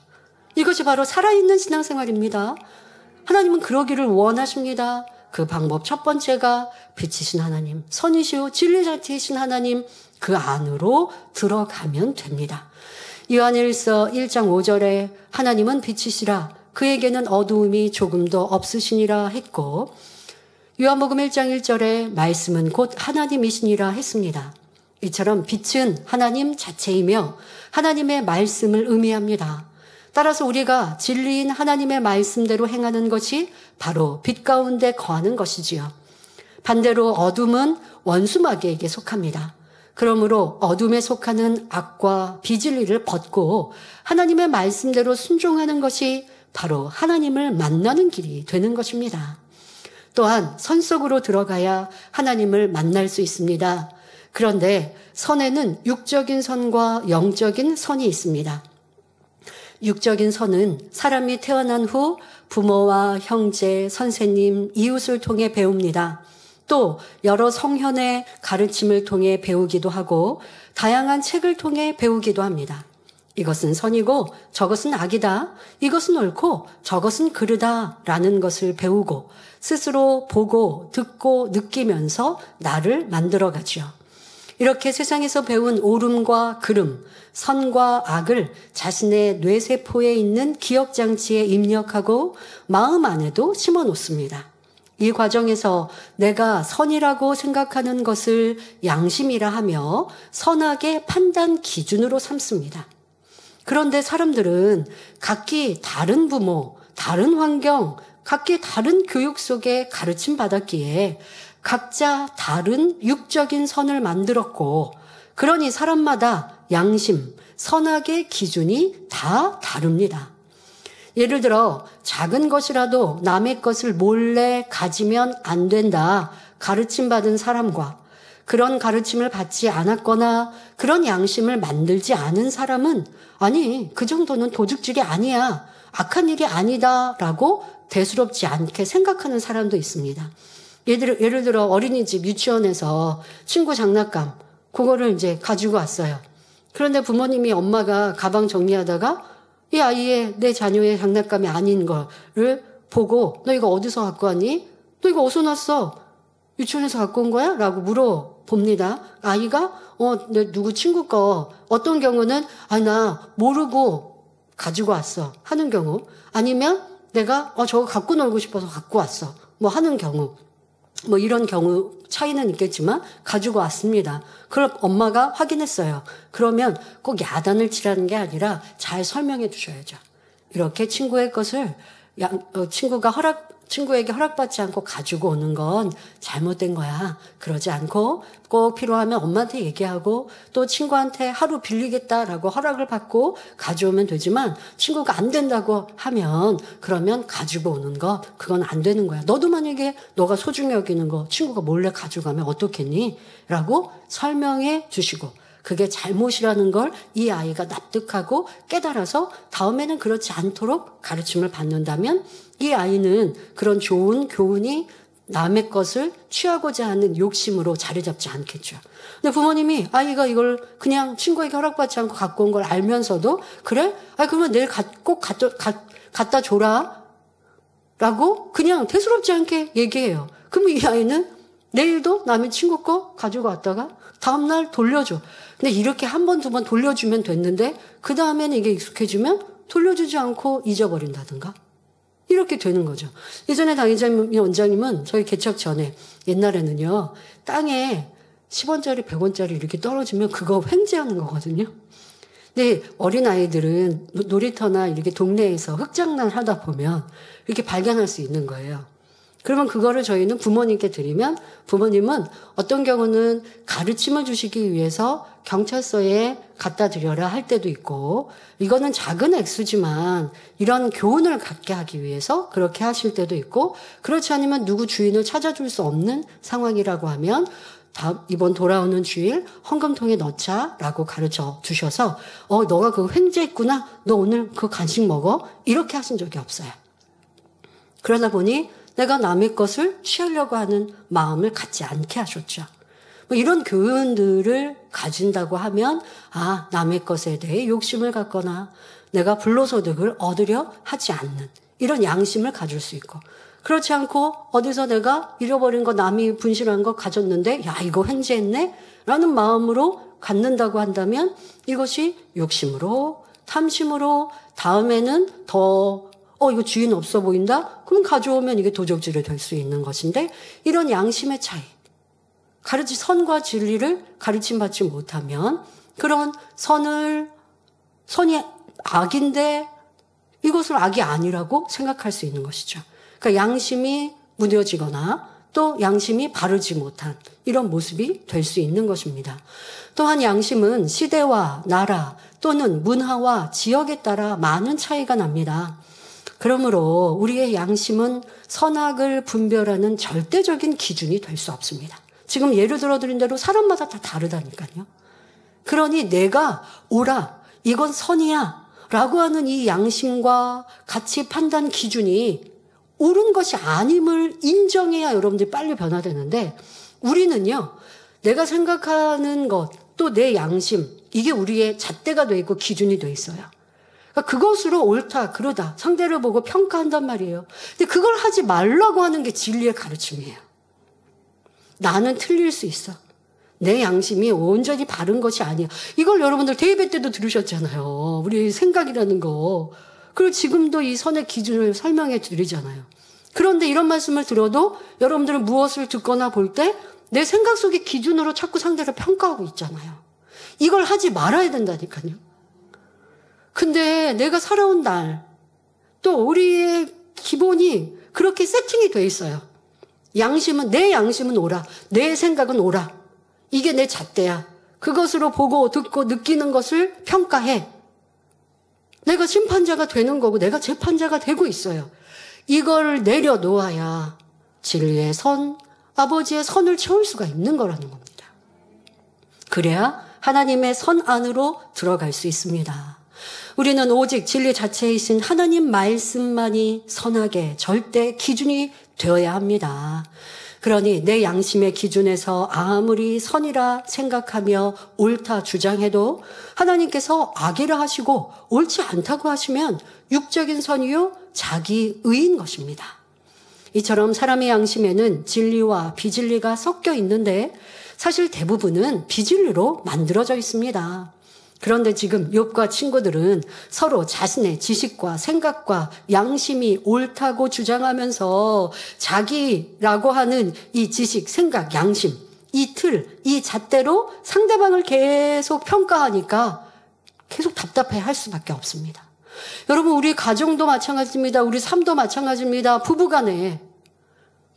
이것이 바로 살아있는 신앙생활입니다. 하나님은 그러기를 원하십니다. 그 방법 첫 번째가 빛이신 하나님, 선이시오 진리 자체이신 하나님 그 안으로 들어가면 됩니다. 요한일서 1장 5절에 하나님은 빛이시라 그에게는 어두움이 조금도 없으시니라 했고 요한복음 1장 1절에 말씀은 곧 하나님이시니라 했습니다. 이처럼 빛은 하나님 자체이며 하나님의 말씀을 의미합니다. 따라서 우리가 진리인 하나님의 말씀대로 행하는 것이 바로 빛 가운데 거하는 것이지요. 반대로 어둠은 원수마귀에게 속합니다. 그러므로 어둠에 속하는 악과 비진리를 벗고 하나님의 말씀대로 순종하는 것이 바로 하나님을 만나는 길이 되는 것입니다. 또한 선 속으로 들어가야 하나님을 만날 수 있습니다. 그런데 선에는 육적인 선과 영적인 선이 있습니다. 육적인 선은 사람이 태어난 후 부모와 형제, 선생님, 이웃을 통해 배웁니다. 또 여러 성현의 가르침을 통해 배우기도 하고 다양한 책을 통해 배우기도 합니다. 이것은 선이고 저것은 악이다. 이것은 옳고 저것은 그르다. 라는 것을 배우고 스스로 보고 듣고 느끼면서 나를 만들어가죠. 이렇게 세상에서 배운 옳음과 그름, 선과 악을 자신의 뇌세포에 있는 기억장치에 입력하고 마음 안에도 심어놓습니다. 이 과정에서 내가 선이라고 생각하는 것을 양심이라 하며 선악의 판단 기준으로 삼습니다. 그런데 사람들은 각기 다른 부모, 다른 환경, 각기 다른 교육 속에 가르침 받았기에 각자 다른 육적인 선을 만들었고, 그러니 사람마다 양심, 선악의 기준이 다 다릅니다. 예를 들어 작은 것이라도 남의 것을 몰래 가지면 안 된다 가르침 받은 사람과 그런 가르침을 받지 않았거나 그런 양심을 만들지 않은 사람은 아니 그 정도는 도둑질이 아니야, 악한 일이 아니다 라고 대수롭지 않게 생각하는 사람도 있습니다. 예를 들어 어린이집 유치원에서 친구 장난감 그거를 이제 가지고 왔어요. 그런데 부모님이 엄마가 가방 정리하다가 이 아이의 내 자녀의 장난감이 아닌 거를 보고 너 이거 어디서 갖고 왔니? 너 이거 어디서 났어? 유치원에서 갖고 온 거야? 라고 물어봅니다. 아이가 내 누구 친구 거. 어떤 경우는 나 모르고 가지고 왔어 하는 경우, 아니면 내가 저거 갖고 놀고 싶어서 갖고 왔어 뭐 하는 경우, 뭐 이런 경우 차이는 있겠지만 가지고 왔습니다. 그럼 엄마가 확인했어요. 그러면 꼭 야단을 치라는 게 아니라 잘 설명해 주셔야죠. 이렇게 친구의 것을 친구에게 허락받지 않고 가지고 오는 건 잘못된 거야. 그러지 않고 꼭 필요하면 엄마한테 얘기하고 또 친구한테 하루 빌리겠다라고 허락을 받고 가져오면 되지만, 친구가 안 된다고 하면 그러면 가지고 오는 거 그건 안 되는 거야. 너도 만약에 너가 소중히 여기는 거 친구가 몰래 가져가면 어떻겠니? 라고 설명해 주시고, 그게 잘못이라는 걸 이 아이가 납득하고 깨달아서 다음에는 그렇지 않도록 가르침을 받는다면 이 아이는 그런 좋은 교훈이 남의 것을 취하고자 하는 욕심으로 자리 잡지 않겠죠. 근데 부모님이 아이가 이걸 그냥 친구에게 허락받지 않고 갖고 온 걸 알면서도 그래? 그러면 내일 꼭 갖다 줘라 라고 그냥 대수롭지 않게 얘기해요. 그럼 이 아이는 내일도 남의 친구 거 가지고 왔다가 다음날 돌려줘. 근데 이렇게 한 번, 두 번 돌려주면 됐는데 그 다음에는 이게 익숙해지면 돌려주지 않고 잊어버린다든가 이렇게 되는 거죠. 예전에 당회장님 원장님은 저희 개척 전에 옛날에는요 땅에 10원짜리 100원짜리 이렇게 떨어지면 그거 횡재하는 거거든요. 근데 어린아이들은 놀이터나 이렇게 동네에서 흙장난 하다 보면 이렇게 발견할 수 있는 거예요. 그러면 그거를 저희는 부모님께 드리면 부모님은 어떤 경우는 가르침을 주시기 위해서 경찰서에 갖다 드려라 할 때도 있고, 이거는 작은 액수지만 이런 교훈을 갖게 하기 위해서 그렇게 하실 때도 있고, 그렇지 않으면 누구 주인을 찾아줄 수 없는 상황이라고 하면 이번 돌아오는 주일 헌금통에 넣자라고 가르쳐 주셔서 너가 그거 횡재했구나, 너 오늘 그 간식 먹어, 이렇게 하신 적이 없어요. 그러다 보니 내가 남의 것을 취하려고 하는 마음을 갖지 않게 하셨죠. 뭐 이런 교훈들을 가진다고 하면 남의 것에 대해 욕심을 갖거나 내가 불로소득을 얻으려 하지 않는 이런 양심을 가질 수 있고, 그렇지 않고 어디서 내가 잃어버린 거 남이 분실한 거 가졌는데 이거 횡재했네 라는 마음으로 갖는다고 한다면 이것이 욕심으로 탐심으로 다음에는 더 이거 주인 없어 보인다? 그럼 가져오면 이게 도적질이 될 수 있는 것인데, 이런 양심의 차이, 선과 진리를 가르침받지 못하면 그런 선이 악인데 이것을 악이 아니라고 생각할 수 있는 것이죠. 그러니까 양심이 무뎌지거나 또 양심이 바르지 못한 이런 모습이 될 수 있는 것입니다. 또한 양심은 시대와 나라 또는 문화와 지역에 따라 많은 차이가 납니다. 그러므로 우리의 양심은 선악을 분별하는 절대적인 기준이 될 수 없습니다. 지금 예를 들어드린 대로 사람마다 다 다르다니까요. 그러니 내가 옳아, 이건 선이야 라고 하는 이 양심과 가치 판단 기준이 옳은 것이 아님을 인정해야 여러분들이 빨리 변화되는데, 우리는요, 내가 생각하는 것, 또 내 양심, 이게 우리의 잣대가 돼 있고 기준이 돼 있어요. 그러니까 그것으로 옳다, 그러다 상대를 보고 평가한단 말이에요. 근데 그걸 하지 말라고 하는 게 진리의 가르침이에요. 나는 틀릴 수 있어. 내 양심이 온전히 바른 것이 아니야. 이걸 여러분들 대예배 때도 들으셨잖아요. 우리 생각이라는 거. 그리고 지금도 이 선의 기준을 설명해 드리잖아요. 그런데 이런 말씀을 들어도 여러분들은 무엇을 듣거나 볼 때 내 생각 속의 기준으로 자꾸 상대를 평가하고 있잖아요. 이걸 하지 말아야 된다니까요. 근데 내가 살아온 날, 또 우리의 기본이 그렇게 세팅이 돼 있어요. 내 양심은 옳아. 내 생각은 옳아. 이게 내 잣대야. 그것으로 보고 듣고 느끼는 것을 평가해. 내가 심판자가 되는 거고 내가 재판자가 되고 있어요. 이걸 내려놓아야 진리의 선, 아버지의 선을 채울 수가 있는 거라는 겁니다. 그래야 하나님의 선 안으로 들어갈 수 있습니다. 우리는 오직 진리 자체이신 하나님 말씀만이 선하게 절대 기준이 되어야 합니다. 그러니 내 양심의 기준에서 아무리 선이라 생각하며 옳다 주장해도 하나님께서 악이라 하시고 옳지 않다고 하시면 육적인 선이요 자기 의인 것입니다. 이처럼 사람의 양심에는 진리와 비진리가 섞여 있는데 사실 대부분은 비진리로 만들어져 있습니다. 그런데 지금 욥과 친구들은 서로 자신의 지식과 생각과 양심이 옳다고 주장하면서 자기라고 하는 이 지식, 생각, 양심, 이 틀, 이 잣대로 상대방을 계속 평가하니까 계속 답답해 할 수밖에 없습니다. 여러분, 우리 가정도 마찬가지입니다. 우리 삶도 마찬가지입니다. 부부간에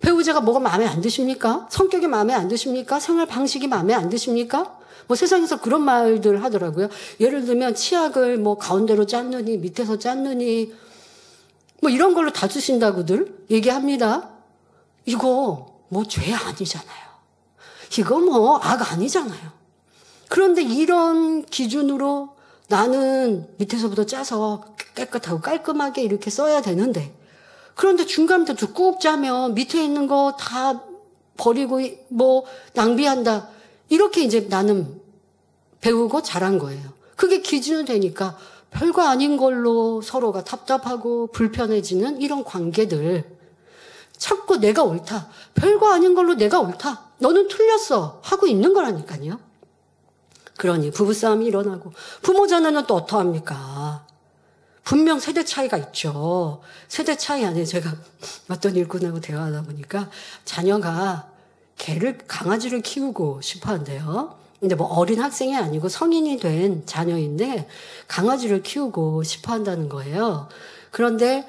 배우자가 뭐가 마음에 안 드십니까? 성격이 마음에 안 드십니까? 생활 방식이 마음에 안 드십니까? 뭐 세상에서 그런 말들 하더라고요. 예를 들면 치약을 뭐 가운데로 짰느니 밑에서 짰느니 뭐 이런 걸로 다투신다고들 얘기합니다. 이거 뭐 죄 아니잖아요. 이거 뭐 악 아니잖아요. 그런데 이런 기준으로 나는 밑에서부터 짜서 깨끗하고 깔끔하게 이렇게 써야 되는데, 그런데 중간부터 꾹 짜면 밑에 있는 거 다 버리고 뭐 낭비한다. 이렇게 이제 나는 배우고 자란 거예요. 그게 기준이 되니까 별거 아닌 걸로 서로가 답답하고 불편해지는 이런 관계들. 자꾸 내가 옳다. 별거 아닌 걸로 내가 옳다. 너는 틀렸어. 하고 있는 거라니까요. 그러니 부부싸움이 일어나고 부모 자녀는 또 어떠합니까? 분명 세대 차이가 있죠. 세대 차이 안에 제가 어떤 일꾼하고 대화하다 보니까 자녀가 강아지를 키우고 싶어 한대요. 근데 뭐 어린 학생이 아니고 성인이 된 자녀인데 강아지를 키우고 싶어 한다는 거예요. 그런데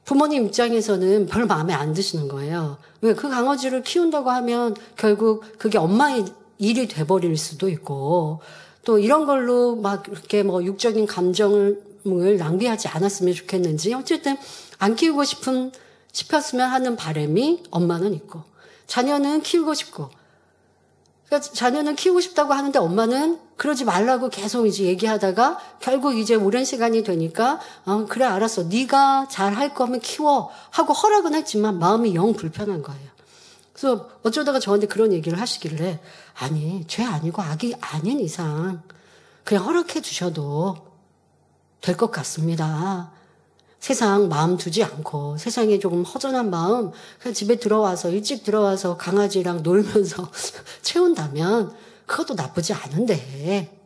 부모님 입장에서는 별 마음에 안 드시는 거예요. 왜? 그 강아지를 키운다고 하면 결국 그게 엄마의 일이 돼버릴 수도 있고, 또 이런 걸로 막 이렇게 뭐 육적인 감정을 낭비하지 않았으면 좋겠는지, 어쨌든 안 키우고 싶었으면 하는 바람이 엄마는 있고, 자녀는 키우고 싶고, 그러니까 자녀는 키우고 싶다고 하는데 엄마는 그러지 말라고 계속 이제 얘기하다가 결국 이제 오랜 시간이 되니까 그래 알았어, 네가 잘할 거면 키워 하고 허락은 했지만 마음이 영 불편한 거예요. 그래서 어쩌다가 저한테 그런 얘기를 하시길래, 아니 죄 아니고 악이 아닌 이상 그냥 허락해 주셔도 될 것 같습니다. 세상 마음 두지 않고 세상에 조금 허전한 마음 그냥 집에 들어와서 일찍 들어와서 강아지랑 놀면서 채운다면 그것도 나쁘지 않은데,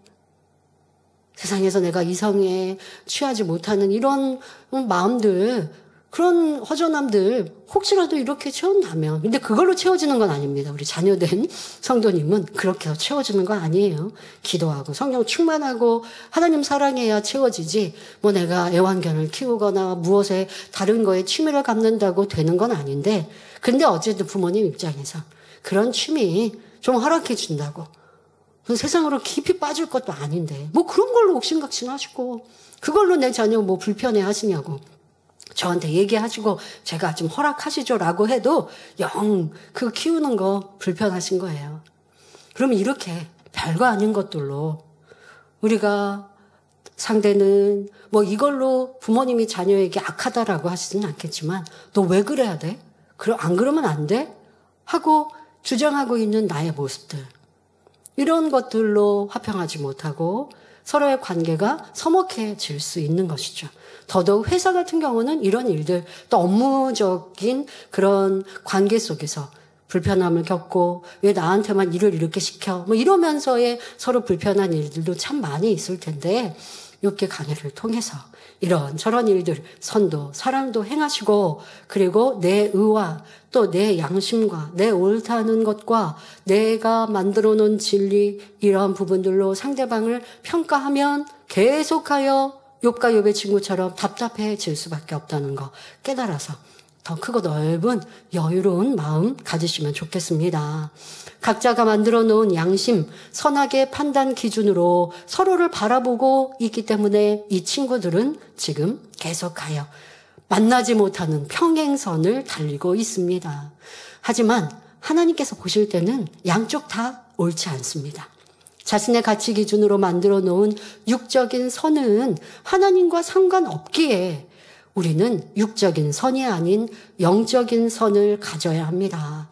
세상에서 내가 이성에 취하지 못하는 이런 마음들, 그런 허전함들 혹시라도 이렇게 채운다면, 근데 그걸로 채워지는 건 아닙니다. 우리 자녀된 성도님은 그렇게 채워지는 건 아니에요. 기도하고 성령 충만하고 하나님 사랑해야 채워지지, 뭐 내가 애완견을 키우거나 무엇에 다른 거에 취미를 갖는다고 되는 건 아닌데, 근데 어쨌든 부모님 입장에서 그런 취미 좀 허락해 준다고, 세상으로 깊이 빠질 것도 아닌데 뭐 그런 걸로 옥신각신하시고 그걸로 내 자녀 뭐 불편해 하시냐고 저한테 얘기하시고 제가 좀 허락하시죠라고 해도 영 그 키우는 거 불편하신 거예요. 그럼 이렇게 별거 아닌 것들로 우리가 상대는 뭐 이걸로 부모님이 자녀에게 악하다라고 하시진 않겠지만 너 왜 그래야 돼? 안 그러면 안 돼? 하고 주장하고 있는 나의 모습들. 이런 것들로 화평하지 못하고 서로의 관계가 서먹해질 수 있는 것이죠. 더더욱 회사 같은 경우는 이런 일들, 또 업무적인 그런 관계 속에서 불편함을 겪고 왜 나한테만 일을 이렇게 시켜 뭐 이러면서의 서로 불편한 일들도 참 많이 있을 텐데 욥기 강해를 통해서 이런 저런 일들 선도 사랑도 행하시고 그리고 내 의와 또 내 양심과 내 옳다는 것과 내가 만들어 놓은 진리 이러한 부분들로 상대방을 평가하면 계속하여 욥과 욥의 친구처럼 답답해질 수밖에 없다는 거 깨달아서 더 크고 넓은 여유로운 마음 가지시면 좋겠습니다. 각자가 만들어 놓은 양심, 선악의 판단 기준으로 서로를 바라보고 있기 때문에 이 친구들은 지금 계속하여 만나지 못하는 평행선을 달리고 있습니다. 하지만 하나님께서 보실 때는 양쪽 다 옳지 않습니다. 자신의 가치 기준으로 만들어 놓은 육적인 선은 하나님과 상관없기에 우리는 육적인 선이 아닌 영적인 선을 가져야 합니다.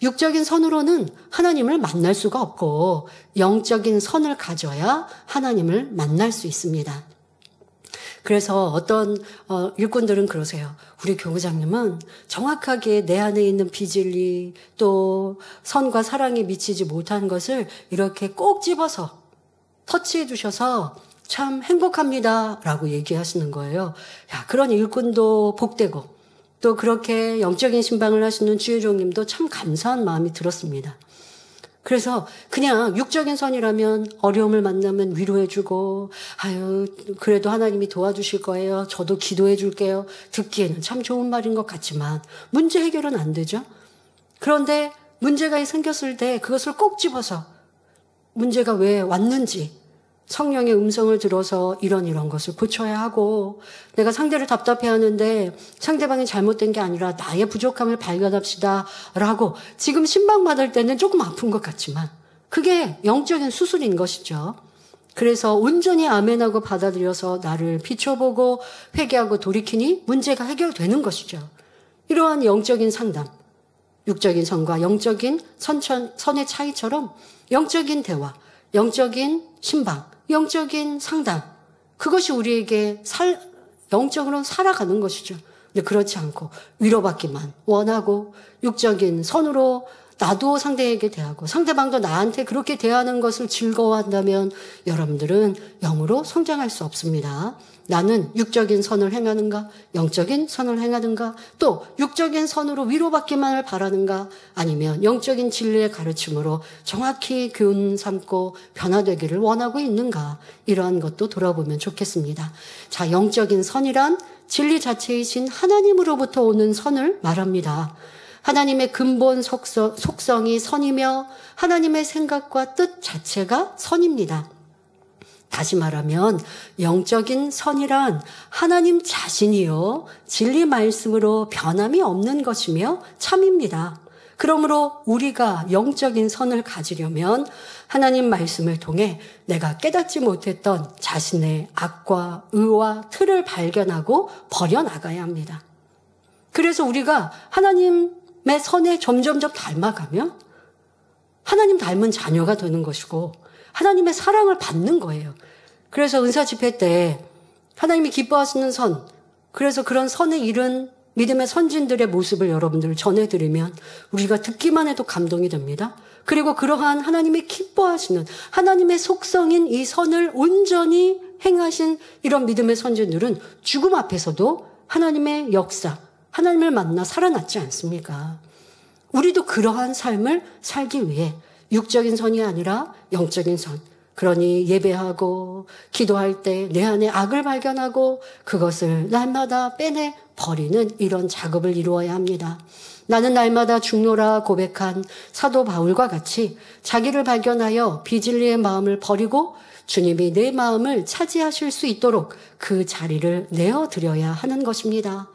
육적인 선으로는 하나님을 만날 수가 없고 영적인 선을 가져야 하나님을 만날 수 있습니다. 그래서 어떤 일꾼들은 그러세요. 우리 교구장님은 정확하게 내 안에 있는 비진리 또 선과 사랑에 미치지 못한 것을 이렇게 꼭 집어서 터치해 주셔서 참 행복합니다 라고 얘기하시는 거예요. 야, 그런 일꾼도 복되고 또 그렇게 영적인 신방을 하시는 주의종님도 참 감사한 마음이 들었습니다. 그래서 그냥 육적인 선이라면 어려움을 만나면 위로해주고 아유 그래도 하나님이 도와주실 거예요. 저도 기도해 줄게요. 듣기에는 참 좋은 말인 것 같지만 문제 해결은 안 되죠. 그런데 문제가 생겼을 때 그것을 꼭 집어서 문제가 왜 왔는지 성령의 음성을 들어서 이런 것을 고쳐야 하고 내가 상대를 답답해하는데 상대방이 잘못된 게 아니라 나의 부족함을 발견합시다 라고 지금 신방받을 때는 조금 아픈 것 같지만 그게 영적인 수술인 것이죠. 그래서 온전히 아멘하고 받아들여서 나를 비춰보고 회개하고 돌이키니 문제가 해결되는 것이죠. 이러한 영적인 상담, 육적인 선과 영적인 선의 차이처럼 영적인 대화, 영적인 신방, 영적인 상담 그것이 우리에게 영적으로 살아가는 것이죠. 근데 그렇지 않고 위로받기만 원하고 육적인 선으로 나도 상대에게 대하고 상대방도 나한테 그렇게 대하는 것을 즐거워한다면 여러분들은 영으로 성장할 수 없습니다. 나는 육적인 선을 행하는가 영적인 선을 행하는가 또 육적인 선으로 위로받기만을 바라는가 아니면 영적인 진리의 가르침으로 정확히 교훈 삼고 변화되기를 원하고 있는가 이러한 것도 돌아보면 좋겠습니다. 자, 영적인 선이란 진리 자체이신 하나님으로부터 오는 선을 말합니다. 하나님의 근본 속성이 선이며 하나님의 생각과 뜻 자체가 선입니다. 다시 말하면 영적인 선이란 하나님 자신이요 진리 말씀으로 변함이 없는 것이며 참입니다. 그러므로 우리가 영적인 선을 가지려면 하나님 말씀을 통해 내가 깨닫지 못했던 자신의 악과 의와 틀을 발견하고 버려나가야 합니다. 그래서 우리가 하나님의 선에 점점점 닮아가면 하나님 닮은 자녀가 되는 것이고 하나님의 사랑을 받는 거예요. 그래서 은사 집회 때 하나님이 기뻐하시는 선, 그래서 그런 선에 이른 믿음의 선진들의 모습을 여러분들 전해드리면 우리가 듣기만 해도 감동이 됩니다. 그리고 그러한 하나님이 기뻐하시는 하나님의 속성인 이 선을 온전히 행하신 이런 믿음의 선진들은 죽음 앞에서도 하나님의 역사, 하나님을 만나 살아났지 않습니까? 우리도 그러한 삶을 살기 위해 육적인 선이 아니라 영적인 선. 그러니 예배하고 기도할 때 내 안에 악을 발견하고 그것을 날마다 빼내 버리는 이런 작업을 이루어야 합니다. 나는 날마다 죽노라 고백한 사도 바울과 같이 자기를 발견하여 비진리의 마음을 버리고 주님이 내 마음을 차지하실 수 있도록 그 자리를 내어드려야 하는 것입니다.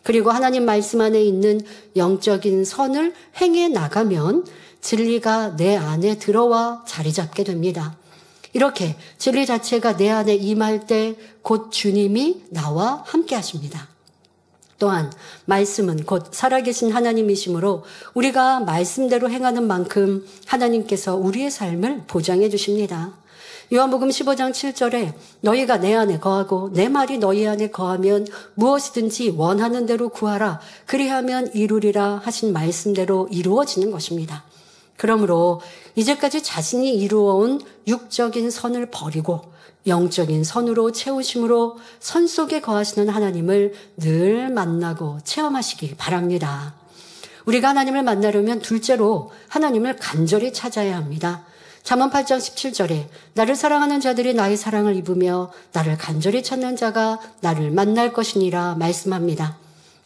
그리고 하나님 말씀 안에 있는 영적인 선을 행해 나가면 진리가 내 안에 들어와 자리 잡게 됩니다. 이렇게 진리 자체가 내 안에 임할 때 곧 주님이 나와 함께 하십니다. 또한 말씀은 곧 살아계신 하나님이시므로 우리가 말씀대로 행하는 만큼 하나님께서 우리의 삶을 보장해 주십니다. 요한복음 15장 7절에 너희가 내 안에 거하고 내 말이 너희 안에 거하면 무엇이든지 원하는 대로 구하라 그리하면 이루리라 하신 말씀대로 이루어지는 것입니다. 그러므로 이제까지 자신이 이루어온 육적인 선을 버리고 영적인 선으로 채우심으로 선 속에 거하시는 하나님을 늘 만나고 체험하시기 바랍니다. 우리가 하나님을 만나려면 둘째로 하나님을 간절히 찾아야 합니다. 잠언 8장 17절에 나를 사랑하는 자들이 나의 사랑을 입으며 나를 간절히 찾는 자가 나를 만날 것이니라 말씀합니다.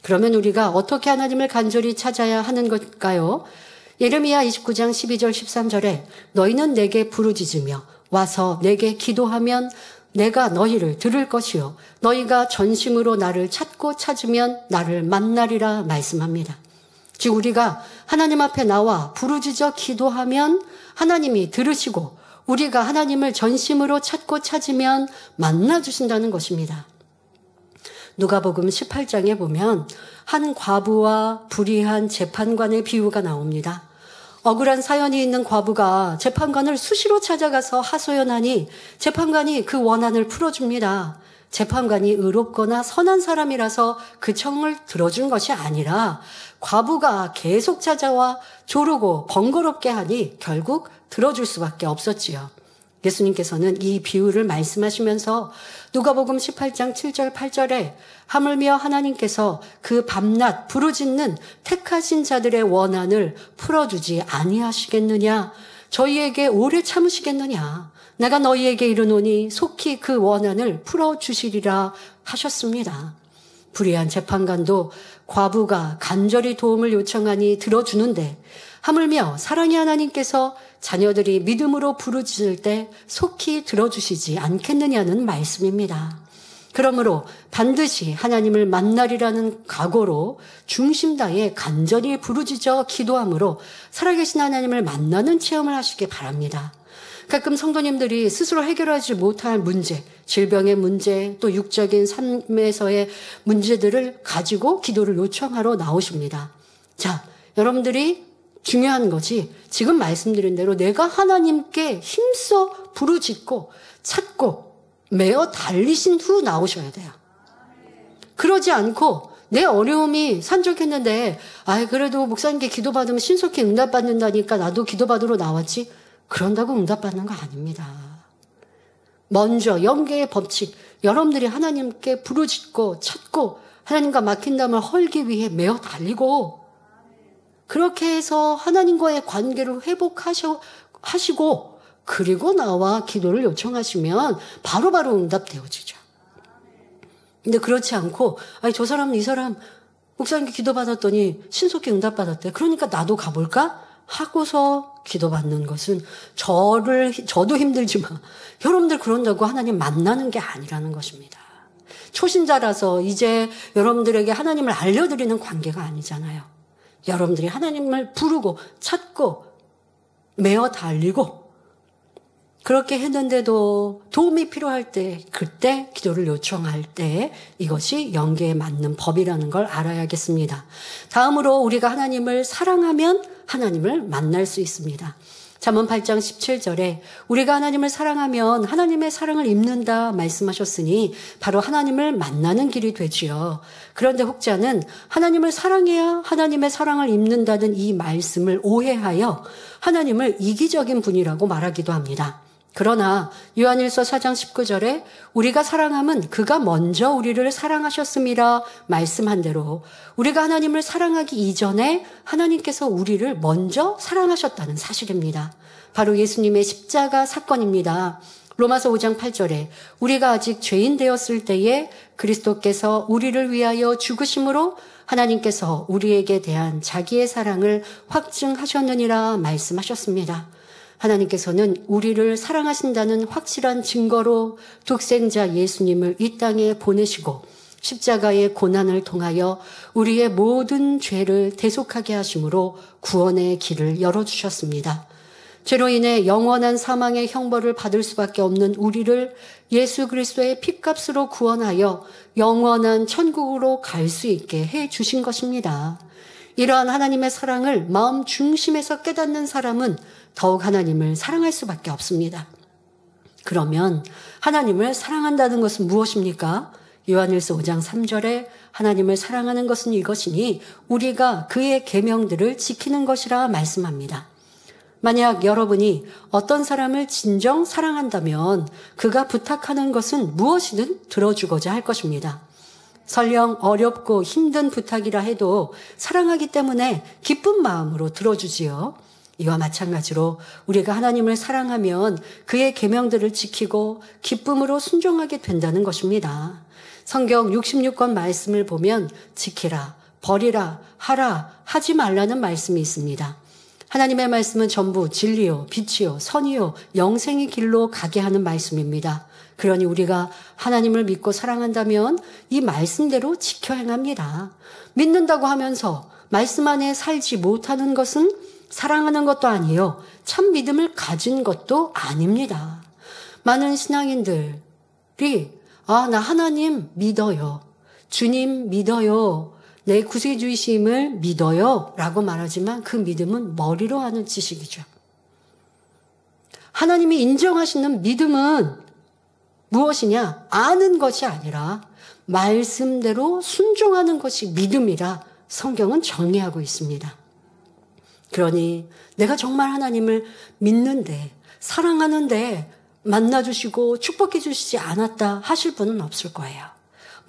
그러면 우리가 어떻게 하나님을 간절히 찾아야 하는 걸까요? 예레미야 29장 12절 13절에 너희는 내게 부르짖으며 와서 내게 기도하면 내가 너희를 들을 것이요 너희가 전심으로 나를 찾고 찾으면 나를 만나리라 말씀합니다. 즉 우리가 하나님 앞에 나와 부르짖어 기도하면 하나님이 들으시고 우리가 하나님을 전심으로 찾고 찾으면 만나주신다는 것입니다. 누가복음 18장에 보면 한 과부와 불의한 재판관의 비유가 나옵니다. 억울한 사연이 있는 과부가 재판관을 수시로 찾아가서 하소연하니 재판관이 그 원한을 풀어줍니다. 재판관이 의롭거나 선한 사람이라서 그 청을 들어준 것이 아니라 과부가 계속 찾아와 조르고 번거롭게 하니 결국 들어줄 수밖에 없었지요. 예수님께서는 이 비유를 말씀하시면서 누가복음 18장 7절 8절에 하물며 하나님께서 그 밤낮 부르짖는 택하신 자들의 원한을 풀어주지 아니하시겠느냐 저희에게 오래 참으시겠느냐 내가 너희에게 이르노니 속히 그 원한을 풀어주시리라 하셨습니다. 불의한 재판관도 과부가 간절히 도움을 요청하니 들어주는데 하물며 사랑의 하나님께서 자녀들이 믿음으로 부르짖을 때 속히 들어주시지 않겠느냐는 말씀입니다. 그러므로 반드시 하나님을 만나리라는 각오로 중심 다해 간절히 부르짖어 기도함으로 살아계신 하나님을 만나는 체험을 하시기 바랍니다. 가끔 성도님들이 스스로 해결하지 못할 문제, 질병의 문제, 또 육적인 삶에서의 문제들을 가지고 기도를 요청하러 나오십니다. 자, 여러분들이 중요한 것이 지금 말씀드린 대로 내가 하나님께 힘써 부르짖고 찾고 매어 달리신 후 나오셔야 돼요. 그러지 않고 내 어려움이 산적했는데 그래도 목사님께 기도받으면 신속히 응답받는다니까 나도 기도받으러 나왔지. 그런다고 응답받는 거 아닙니다. 먼저 영계의 법칙, 여러분들이 하나님께 부르짖고 찾고 하나님과 막힌 담을 헐기 위해 매어 달리고 그렇게 해서 하나님과의 관계를 회복하시고 그리고 나와 기도를 요청하시면 바로바로 응답되어지죠. 근데 그렇지 않고 저 사람 이 사람 목사님께 기도받았더니 신속히 응답받았대. 그러니까 나도 가볼까? 하고서 기도받는 것은 저도 힘들지만 여러분들 그런다고 하나님 만나는 게 아니라는 것입니다. 초신자라서 이제 여러분들에게 하나님을 알려드리는 관계가 아니잖아요. 여러분들이 하나님을 부르고 찾고 매어 달리고 그렇게 했는데도 도움이 필요할 때 그때 기도를 요청할 때 이것이 영계에 맞는 법이라는 걸 알아야겠습니다. 다음으로 우리가 하나님을 사랑하면 하나님을 만날 수 있습니다. 잠언 8장 17절에 우리가 하나님을 사랑하면 하나님의 사랑을 입는다 말씀하셨으니 바로 하나님을 만나는 길이 되지요. 그런데 혹자는 하나님을 사랑해야 하나님의 사랑을 입는다는 이 말씀을 오해하여 하나님을 이기적인 분이라고 말하기도 합니다. 그러나 요한일서 4장 19절에 우리가 사랑함은 그가 먼저 우리를 사랑하셨음이라 말씀한 대로 우리가 하나님을 사랑하기 이전에 하나님께서 우리를 먼저 사랑하셨다는 사실입니다. 바로 예수님의 십자가 사건입니다. 로마서 5장 8절에 우리가 아직 죄인 되었을 때에 그리스도께서 우리를 위하여 죽으심으로 하나님께서 우리에게 대한 자기의 사랑을 확증하셨느니라 말씀하셨습니다. 하나님께서는 우리를 사랑하신다는 확실한 증거로 독생자 예수님을 이 땅에 보내시고 십자가의 고난을 통하여 우리의 모든 죄를 대속하게 하심으로 구원의 길을 열어주셨습니다. 죄로 인해 영원한 사망의 형벌을 받을 수밖에 없는 우리를 예수 그리스도의 핏값으로 구원하여 영원한 천국으로 갈 수 있게 해 주신 것입니다. 이러한 하나님의 사랑을 마음 중심에서 깨닫는 사람은 더욱 하나님을 사랑할 수밖에 없습니다. 그러면 하나님을 사랑한다는 것은 무엇입니까? 요한일서 5장 3절에 하나님을 사랑하는 것은 이것이니 우리가 그의 계명들을 지키는 것이라 말씀합니다. 만약 여러분이 어떤 사람을 진정 사랑한다면 그가 부탁하는 것은 무엇이든 들어주고자 할 것입니다. 설령 어렵고 힘든 부탁이라 해도 사랑하기 때문에 기쁜 마음으로 들어주지요. 이와 마찬가지로 우리가 하나님을 사랑하면 그의 계명들을 지키고 기쁨으로 순종하게 된다는 것입니다. 성경 66권 말씀을 보면 지키라, 버리라, 하라, 하지 말라는 말씀이 있습니다. 하나님의 말씀은 전부 진리요, 빛이요, 선이요, 영생의 길로 가게 하는 말씀입니다. 그러니 우리가 하나님을 믿고 사랑한다면 이 말씀대로 지켜 행합니다. 믿는다고 하면서 말씀 안에 살지 못하는 것은 사랑하는 것도 아니요, 참 믿음을 가진 것도 아닙니다. 많은 신앙인들이 나 하나님 믿어요, 주님 믿어요, 내 구세주이심을 믿어요 라고 말하지만 그 믿음은 머리로 하는 지식이죠. 하나님이 인정하시는 믿음은 무엇이냐? 아는 것이 아니라 말씀대로 순종하는 것이 믿음이라 성경은 정리하고 있습니다. 그러니 내가 정말 하나님을 믿는데, 사랑하는데 만나주시고 축복해 주시지 않았다 하실 분은 없을 거예요.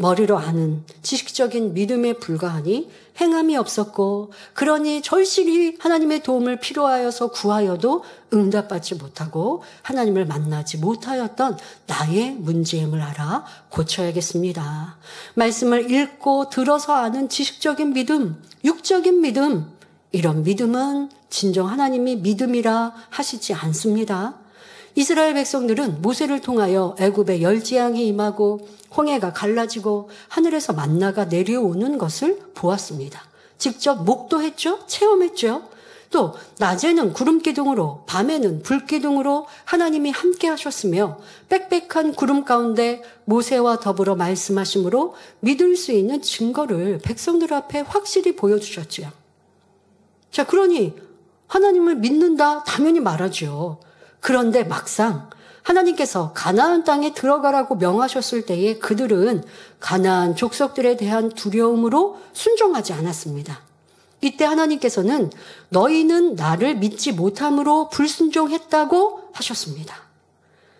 머리로 아는 지식적인 믿음에 불과하니 행함이 없었고, 그러니 절실히 하나님의 도움을 필요하여서 구하여도 응답받지 못하고 하나님을 만나지 못하였던 나의 문제임을 알아 고쳐야겠습니다. 말씀을 읽고 들어서 아는 지식적인 믿음, 육적인 믿음, 이런 믿음은 진정 하나님이 믿음이라 하시지 않습니다. 이스라엘 백성들은 모세를 통하여 애굽에 열재앙이 임하고 홍해가 갈라지고 하늘에서 만나가 내려오는 것을 보았습니다. 직접 목도했죠? 체험했죠? 또 낮에는 구름 기둥으로, 밤에는 불 기둥으로 하나님이 함께 하셨으며 빽빽한 구름 가운데 모세와 더불어 말씀하심으로 믿을 수 있는 증거를 백성들 앞에 확실히 보여주셨죠. 자, 그러니 하나님을 믿는다 당연히 말하죠. 그런데 막상 하나님께서 가나안 땅에 들어가라고 명하셨을 때에 그들은 가나안 족속들에 대한 두려움으로 순종하지 않았습니다. 이때 하나님께서는 너희는 나를 믿지 못함으로 불순종했다고 하셨습니다.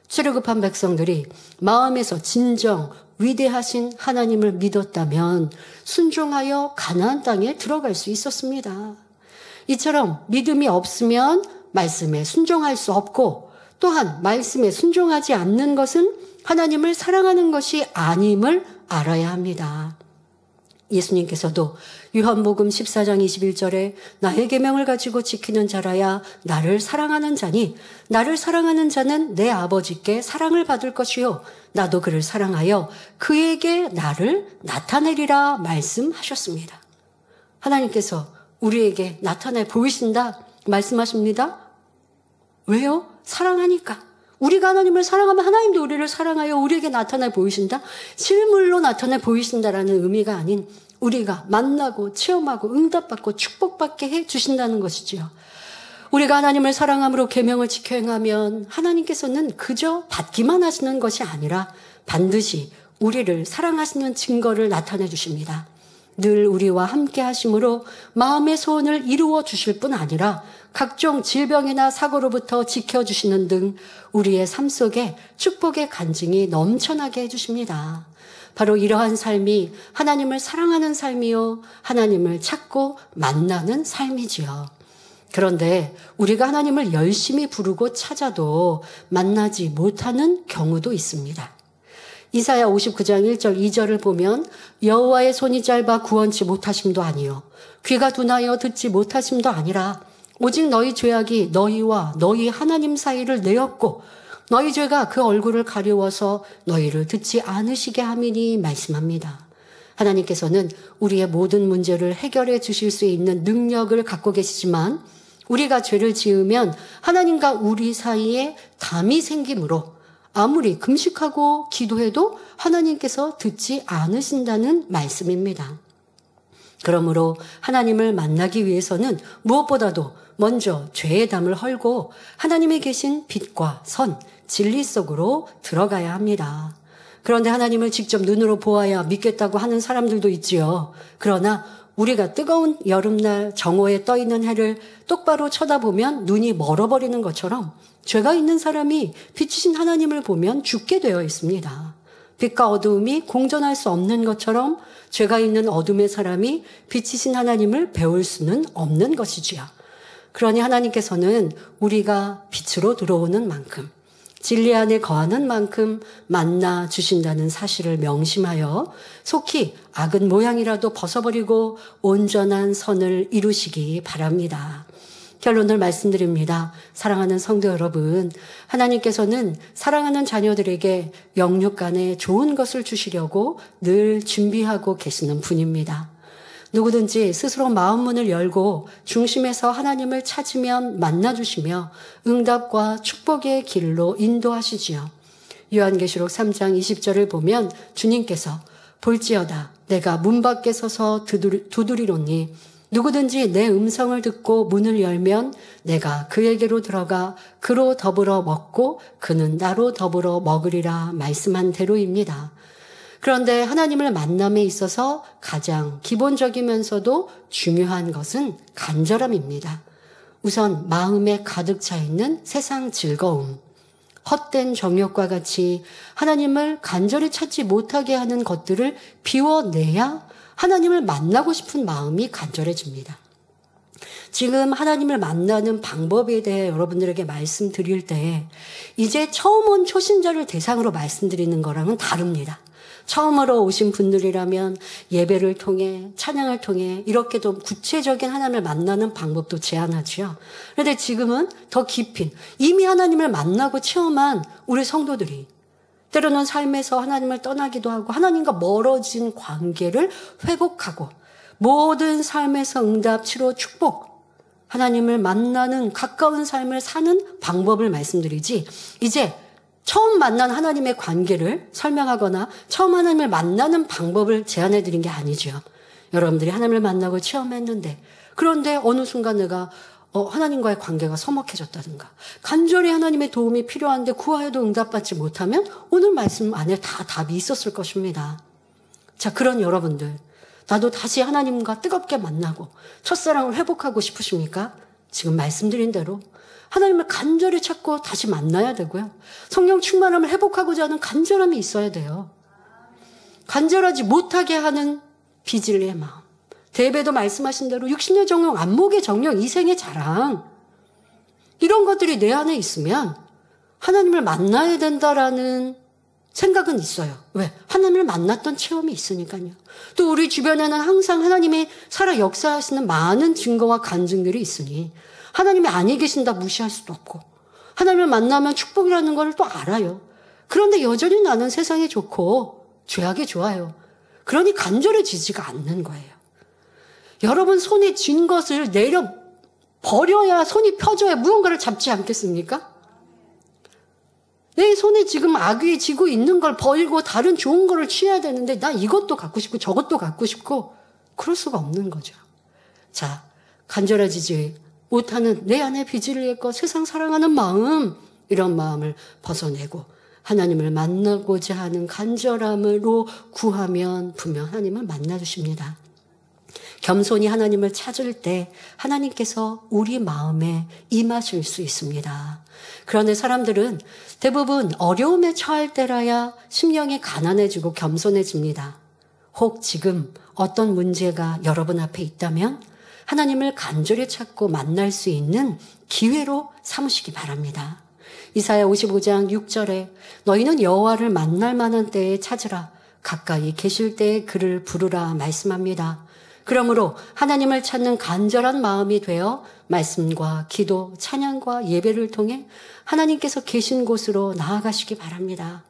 출애굽한 백성들이 마음에서 진정 위대하신 하나님을 믿었다면 순종하여 가나안 땅에 들어갈 수 있었습니다. 이처럼 믿음이 없으면 말씀에 순종할 수 없고, 또한 말씀에 순종하지 않는 것은 하나님을 사랑하는 것이 아님을 알아야 합니다. 예수님께서도 요한복음 14장 21절에 나의 계명을 가지고 지키는 자라야 나를 사랑하는 자니 나를 사랑하는 자는 내 아버지께 사랑을 받을 것이요 나도 그를 사랑하여 그에게 나를 나타내리라 말씀하셨습니다. 하나님께서 우리에게 나타내 보이신다 말씀하십니다. 왜요? 사랑하니까. 우리가 하나님을 사랑하면 하나님도 우리를 사랑하여 우리에게 나타내 보이신다? 실물로 나타내 보이신다라는 의미가 아닌 우리가 만나고 체험하고 응답받고 축복받게 해 주신다는 것이지요. 우리가 하나님을 사랑함으로 계명을 지켜 행하면 하나님께서는 그저 받기만 하시는 것이 아니라 반드시 우리를 사랑하시는 증거를 나타내 주십니다. 늘 우리와 함께 하심으로 마음의 소원을 이루어 주실 뿐 아니라 각종 질병이나 사고로부터 지켜주시는 등 우리의 삶 속에 축복의 간증이 넘쳐나게 해주십니다. 바로 이러한 삶이 하나님을 사랑하는 삶이요, 하나님을 찾고 만나는 삶이지요. 그런데 우리가 하나님을 열심히 부르고 찾아도 만나지 못하는 경우도 있습니다. 이사야 59장 1절 2절을 보면 여호와의 손이 짧아 구원치 못하심도 아니요 귀가 둔하여 듣지 못하심도 아니라 오직 너희 죄악이 너희와 너희 하나님 사이를 내었고 너희 죄가 그 얼굴을 가리워서 너희를 듣지 않으시게 함이니 말씀합니다. 하나님께서는 우리의 모든 문제를 해결해 주실 수 있는 능력을 갖고 계시지만 우리가 죄를 지으면 하나님과 우리 사이에 담이 생기므로 아무리 금식하고 기도해도 하나님께서 듣지 않으신다는 말씀입니다. 그러므로 하나님을 만나기 위해서는 무엇보다도 먼저 죄의 담을 헐고 하나님이 계신 빛과 선, 진리 속으로 들어가야 합니다. 그런데 하나님을 직접 눈으로 보아야 믿겠다고 하는 사람들도 있지요. 그러나 우리가 뜨거운 여름날 정오에 떠있는 해를 똑바로 쳐다보면 눈이 멀어버리는 것처럼 죄가 있는 사람이 빛이신 하나님을 보면 죽게 되어 있습니다. 빛과 어두움이 공존할 수 없는 것처럼 죄가 있는 어둠의 사람이 빛이신 하나님을 배울 수는 없는 것이지요. 그러니 하나님께서는 우리가 빛으로 들어오는 만큼, 진리 안에 거하는 만큼 만나 주신다는 사실을 명심하여 속히 악은 모양이라도 벗어버리고 온전한 선을 이루시기 바랍니다. 결론을 말씀드립니다. 사랑하는 성도 여러분, 하나님께서는 사랑하는 자녀들에게 영육간에 좋은 것을 주시려고 늘 준비하고 계시는 분입니다. 누구든지 스스로 마음문을 열고 중심에서 하나님을 찾으면 만나주시며 응답과 축복의 길로 인도하시지요. 요한계시록 3장 20절을 보면 주님께서 볼지어다 내가 문 밖에 서서 두드리노니 누구든지 내 음성을 듣고 문을 열면 내가 그에게로 들어가 그로 더불어 먹고 그는 나로 더불어 먹으리라 말씀한 대로입니다. 그런데 하나님을 만남에 있어서 가장 기본적이면서도 중요한 것은 간절함입니다. 우선 마음에 가득 차 있는 세상 즐거움, 헛된 정욕과 같이 하나님을 간절히 찾지 못하게 하는 것들을 비워내야 하나님을 만나고 싶은 마음이 간절해집니다. 지금 하나님을 만나는 방법에 대해 여러분들에게 말씀드릴 때 이제 처음 온 초신자를 대상으로 말씀드리는 거랑은 다릅니다. 처음으로 오신 분들이라면 예배를 통해 찬양을 통해 이렇게 좀 구체적인 하나님을 만나는 방법도 제안하지요. 그런데 지금은 더 깊이 이미 하나님을 만나고 체험한 우리 성도들이 때로는 삶에서 하나님을 떠나기도 하고 하나님과 멀어진 관계를 회복하고 모든 삶에서 응답, 치료, 축복 하나님을 만나는 가까운 삶을 사는 방법을 말씀드리지 이제 처음 만난 하나님의 관계를 설명하거나 처음 하나님을 만나는 방법을 제안해 드린 게 아니죠. 여러분들이 하나님을 만나고 체험했는데 그런데 어느 순간 내가 하나님과의 관계가 서먹해졌다든가 간절히 하나님의 도움이 필요한데 구하여도 응답받지 못하면 오늘 말씀 안에 다 답이 있었을 것입니다. 자, 그런 여러분들 나도 다시 하나님과 뜨겁게 만나고 첫사랑을 회복하고 싶으십니까? 지금 말씀드린 대로 하나님을 간절히 찾고 다시 만나야 되고요. 성령 충만함을 회복하고자 하는 간절함이 있어야 돼요. 간절하지 못하게 하는 비질리의 마음. 대배도 말씀하신 대로 60년 정령, 안목의 정령, 이생의 자랑. 이런 것들이 내 안에 있으면 하나님을 만나야 된다라는 생각은 있어요. 왜? 하나님을 만났던 체험이 있으니까요. 또 우리 주변에는 항상 하나님의 살아 역사하시는 많은 증거와 간증들이 있으니 하나님이 아니 계신다 무시할 수도 없고 하나님을 만나면 축복이라는 걸 또 알아요. 그런데 여전히 나는 세상이 좋고 죄악이 좋아요. 그러니 간절해지지가 않는 거예요. 여러분 손에 쥔 것을 내려 버려야 손이 펴져야 무언가를 잡지 않겠습니까? 내 손에 지금 악이 쥐고 있는 걸 버리고 다른 좋은 거를 취해야 되는데 나 이것도 갖고 싶고 저것도 갖고 싶고 그럴 수가 없는 거죠. 자, 간절해지지 못하는 내 안에 비질릴 것, 세상 사랑하는 마음, 이런 마음을 벗어내고 하나님을 만나고자 하는 간절함으로 구하면 분명 하나님을 만나주십니다. 겸손히 하나님을 찾을 때 하나님께서 우리 마음에 임하실 수 있습니다. 그런데 사람들은 대부분 어려움에 처할 때라야 심령이 가난해지고 겸손해집니다. 혹 지금 어떤 문제가 여러분 앞에 있다면 하나님을 간절히 찾고 만날 수 있는 기회로 삼으시기 바랍니다. 이사야 55장 6절에 너희는 여호와를 만날 만한 때에 찾으라 가까이 계실 때에 그를 부르라 말씀합니다. 그러므로 하나님을 찾는 간절한 마음이 되어 말씀과 기도, 찬양과 예배를 통해 하나님께서 계신 곳으로 나아가시기 바랍니다.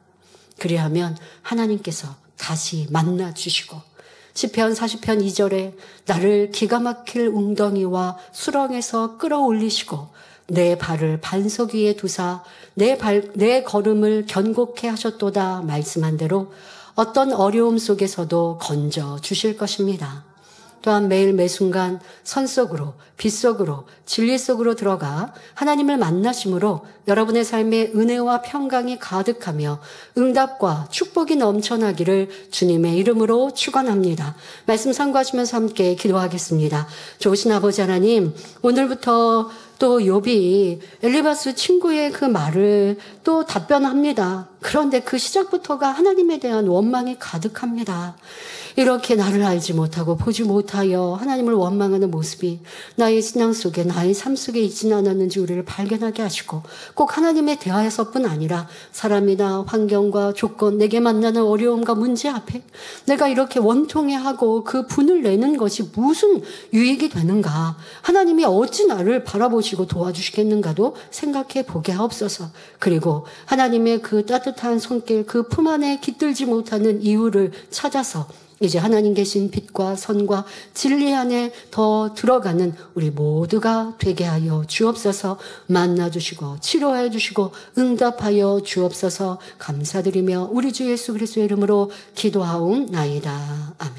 그리하면 하나님께서 다시 만나 주시고 시편 40편 2절에 나를 기가 막힐 웅덩이와 수렁에서 끌어올리시고 내 발을 반석 위에 두사 내 걸음을 견고케 하셨도다 말씀한 대로 어떤 어려움 속에서도 건져 주실 것입니다. 또한 매일 매순간 선 속으로, 빛 속으로, 진리 속으로 들어가 하나님을 만나심으로 여러분의 삶에 은혜와 평강이 가득하며 응답과 축복이 넘쳐나기를 주님의 이름으로 축원합니다. 말씀 상고하시면서 함께 기도하겠습니다. 좋으신 아버지 하나님, 오늘부터 또 욥이 엘리바스 친구의 그 말을 또 답변합니다. 그런데 그 시작부터가 하나님에 대한 원망이 가득합니다. 이렇게 나를 알지 못하고 보지 못하여 하나님을 원망하는 모습이 나의 신앙 속에, 나의 삶 속에 있지는 않았는지 우리를 발견하게 하시고, 꼭 하나님에 대하여서뿐 아니라 사람이나 환경과 조건, 내게 만나는 어려움과 문제 앞에 내가 이렇게 원통해하고 그 분을 내는 것이 무슨 유익이 되는가, 하나님이 어찌 나를 바라보시고 도와주시겠는가도 생각해 보게 하옵소서. 그리고 하나님의 그 따뜻한 손길, 그 품 안에 깃들지 못하는 이유를 찾아서 이제 하나님 계신 빛과 선과 진리 안에 더 들어가는 우리 모두가 되게 하여 주옵소서. 만나주시고 치료해 주시고 응답하여 주옵소서. 감사드리며 우리 주 예수 그리스도의 이름으로 기도하옵나이다. 아멘.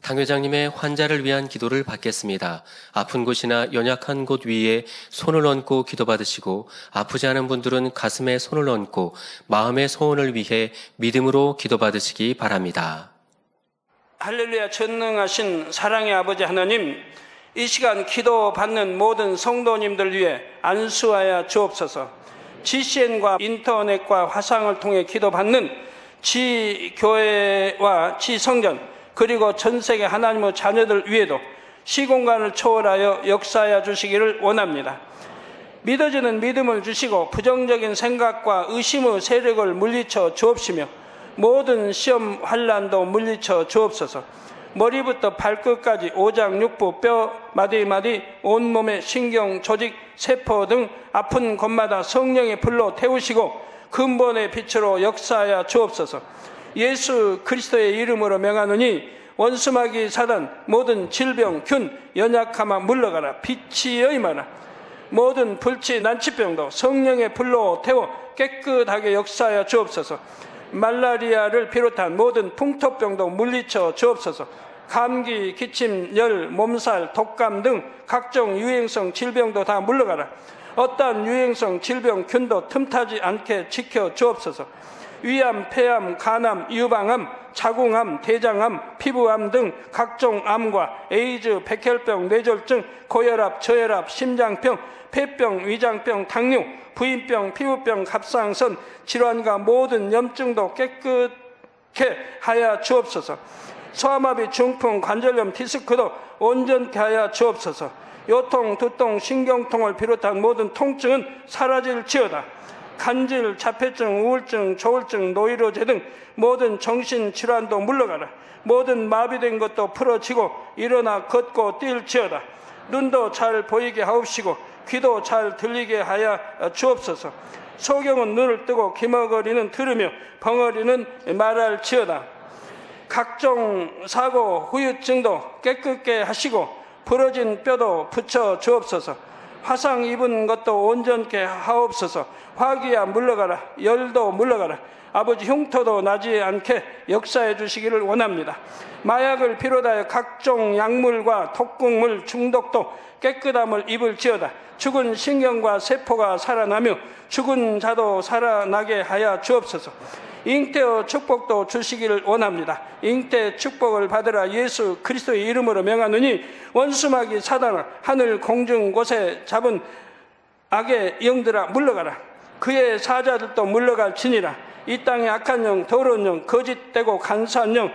당회장님의 환자를 위한 기도를 받겠습니다. 아픈 곳이나 연약한 곳 위에 손을 얹고 기도받으시고, 아프지 않은 분들은 가슴에 손을 얹고 마음의 소원을 위해 믿음으로 기도받으시기 바랍니다. 할렐루야. 전능하신 사랑의 아버지 하나님, 이 시간 기도받는 모든 성도님들 위해 안수하여 주옵소서. GCN과 인터넷과 화상을 통해 기도받는 지교회와 지성전, 그리고 전세계 하나님의 자녀들 위에도 시공간을 초월하여 역사하여 주시기를 원합니다. 믿어지는 믿음을 주시고 부정적인 생각과 의심의 세력을 물리쳐 주옵시며 모든 시험 환난도 물리쳐 주옵소서. 머리부터 발끝까지 오장육부, 뼈, 마디마디, 온몸의 신경, 조직, 세포 등 아픈 곳마다 성령의 불로 태우시고 근본의 빛으로 역사하여 주옵소서. 예수 그리스도의 이름으로 명하노니 원수마귀 사단 모든 질병, 균, 연약함아 물러가라. 빛이 여임하라. 모든 불치, 난치병도 성령의 불로 태워 깨끗하게 역사하여 주옵소서. 말라리아를 비롯한 모든 풍토병도 물리쳐 주옵소서. 감기, 기침, 열, 몸살, 독감 등 각종 유행성 질병도 다 물러가라. 어떠한 유행성 질병, 균도 틈타지 않게 지켜 주옵소서. 위암, 폐암, 간암, 유방암, 자궁암, 대장암, 피부암 등 각종 암과 에이즈, 백혈병, 뇌졸중, 고혈압, 저혈압, 심장병, 폐병, 위장병, 당뇨, 부인병, 피부병, 갑상선 질환과 모든 염증도 깨끗게 하여 주옵소서. 소아마비, 중풍, 관절염, 디스크도 온전케 하여 주옵소서. 요통, 두통, 신경통을 비롯한 모든 통증은 사라질지어다. 간질, 자폐증, 우울증, 조울증, 노이로제 등 모든 정신질환도 물러가라. 모든 마비된 것도 풀어지고 일어나 걷고 뛸지어다. 눈도 잘 보이게 하옵시고 귀도 잘 들리게 하여 주옵소서. 소경은 눈을 뜨고 기머거리는 들으며 벙어리는 말할지어다. 각종 사고, 후유증도 깨끗게 하시고 부러진 뼈도 붙여 주옵소서. 화상 입은 것도 온전케 하옵소서. 화기야 물러가라. 열도 물러가라. 아버지 흉터도 나지 않게 역사해 주시기를 원합니다. 마약을 비롯하여 각종 약물과 독극물 중독도 깨끗함을 입을지어다. 죽은 신경과 세포가 살아나며 죽은 자도 살아나게 하여 주옵소서. 잉태의 축복도 주시기를 원합니다. 잉태 축복을 받으라. 예수 그리스도의 이름으로 명하노니 원수마귀 사단아, 하늘 공중 곳에 잡은 악의 영들아 물러가라. 그의 사자들도 물러갈지니라. 이 땅의 악한 영, 더러운 영, 거짓되고 간사한 영,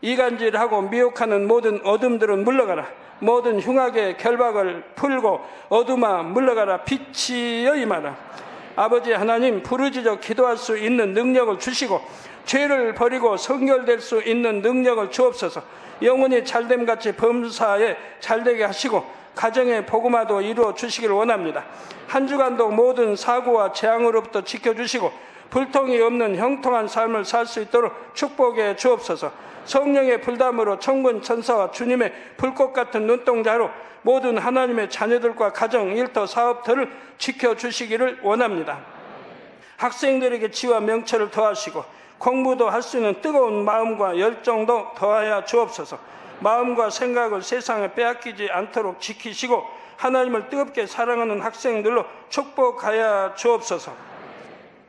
이간질하고 미혹하는 모든 어둠들은 물러가라. 모든 흉악의 결박을 풀고 어둠아 물러가라. 빛이 여임하라. 아버지 하나님, 부르짖어 기도할 수 있는 능력을 주시고 죄를 버리고 성결될 수 있는 능력을 주옵소서. 영혼이 잘됨같이 범사에 잘되게 하시고 가정의 복음화도 이루어 주시길 원합니다. 한 주간도 모든 사고와 재앙으로부터 지켜주시고 불통이 없는 형통한 삶을 살 수 있도록 축복해 주옵소서. 성령의 불담으로 천군 천사와 주님의 불꽃 같은 눈동자로 모든 하나님의 자녀들과 가정, 일터, 사업들을 지켜주시기를 원합니다. 학생들에게 지와 명철을 더하시고 공부도 할 수 있는 뜨거운 마음과 열정도 더하여 주옵소서. 마음과 생각을 세상에 빼앗기지 않도록 지키시고 하나님을 뜨겁게 사랑하는 학생들로 축복하여 주옵소서.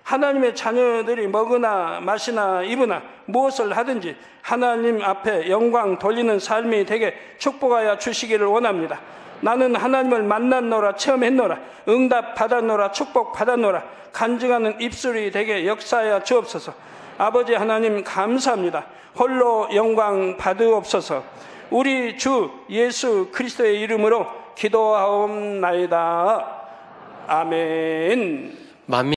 하나님의 자녀들이 먹으나 마시나 입으나 무엇을 하든지 하나님 앞에 영광 돌리는 삶이 되게 축복하여 주시기를 원합니다. 나는 하나님을 만났노라, 체험했노라, 응답 받았노라, 축복 받았노라, 간증하는 입술이 되게 역사하여 주옵소서. 아버지 하나님 감사합니다. 홀로 영광 받으옵소서. 우리 주 예수 그리스도의 이름으로 기도하옵나이다. 아멘.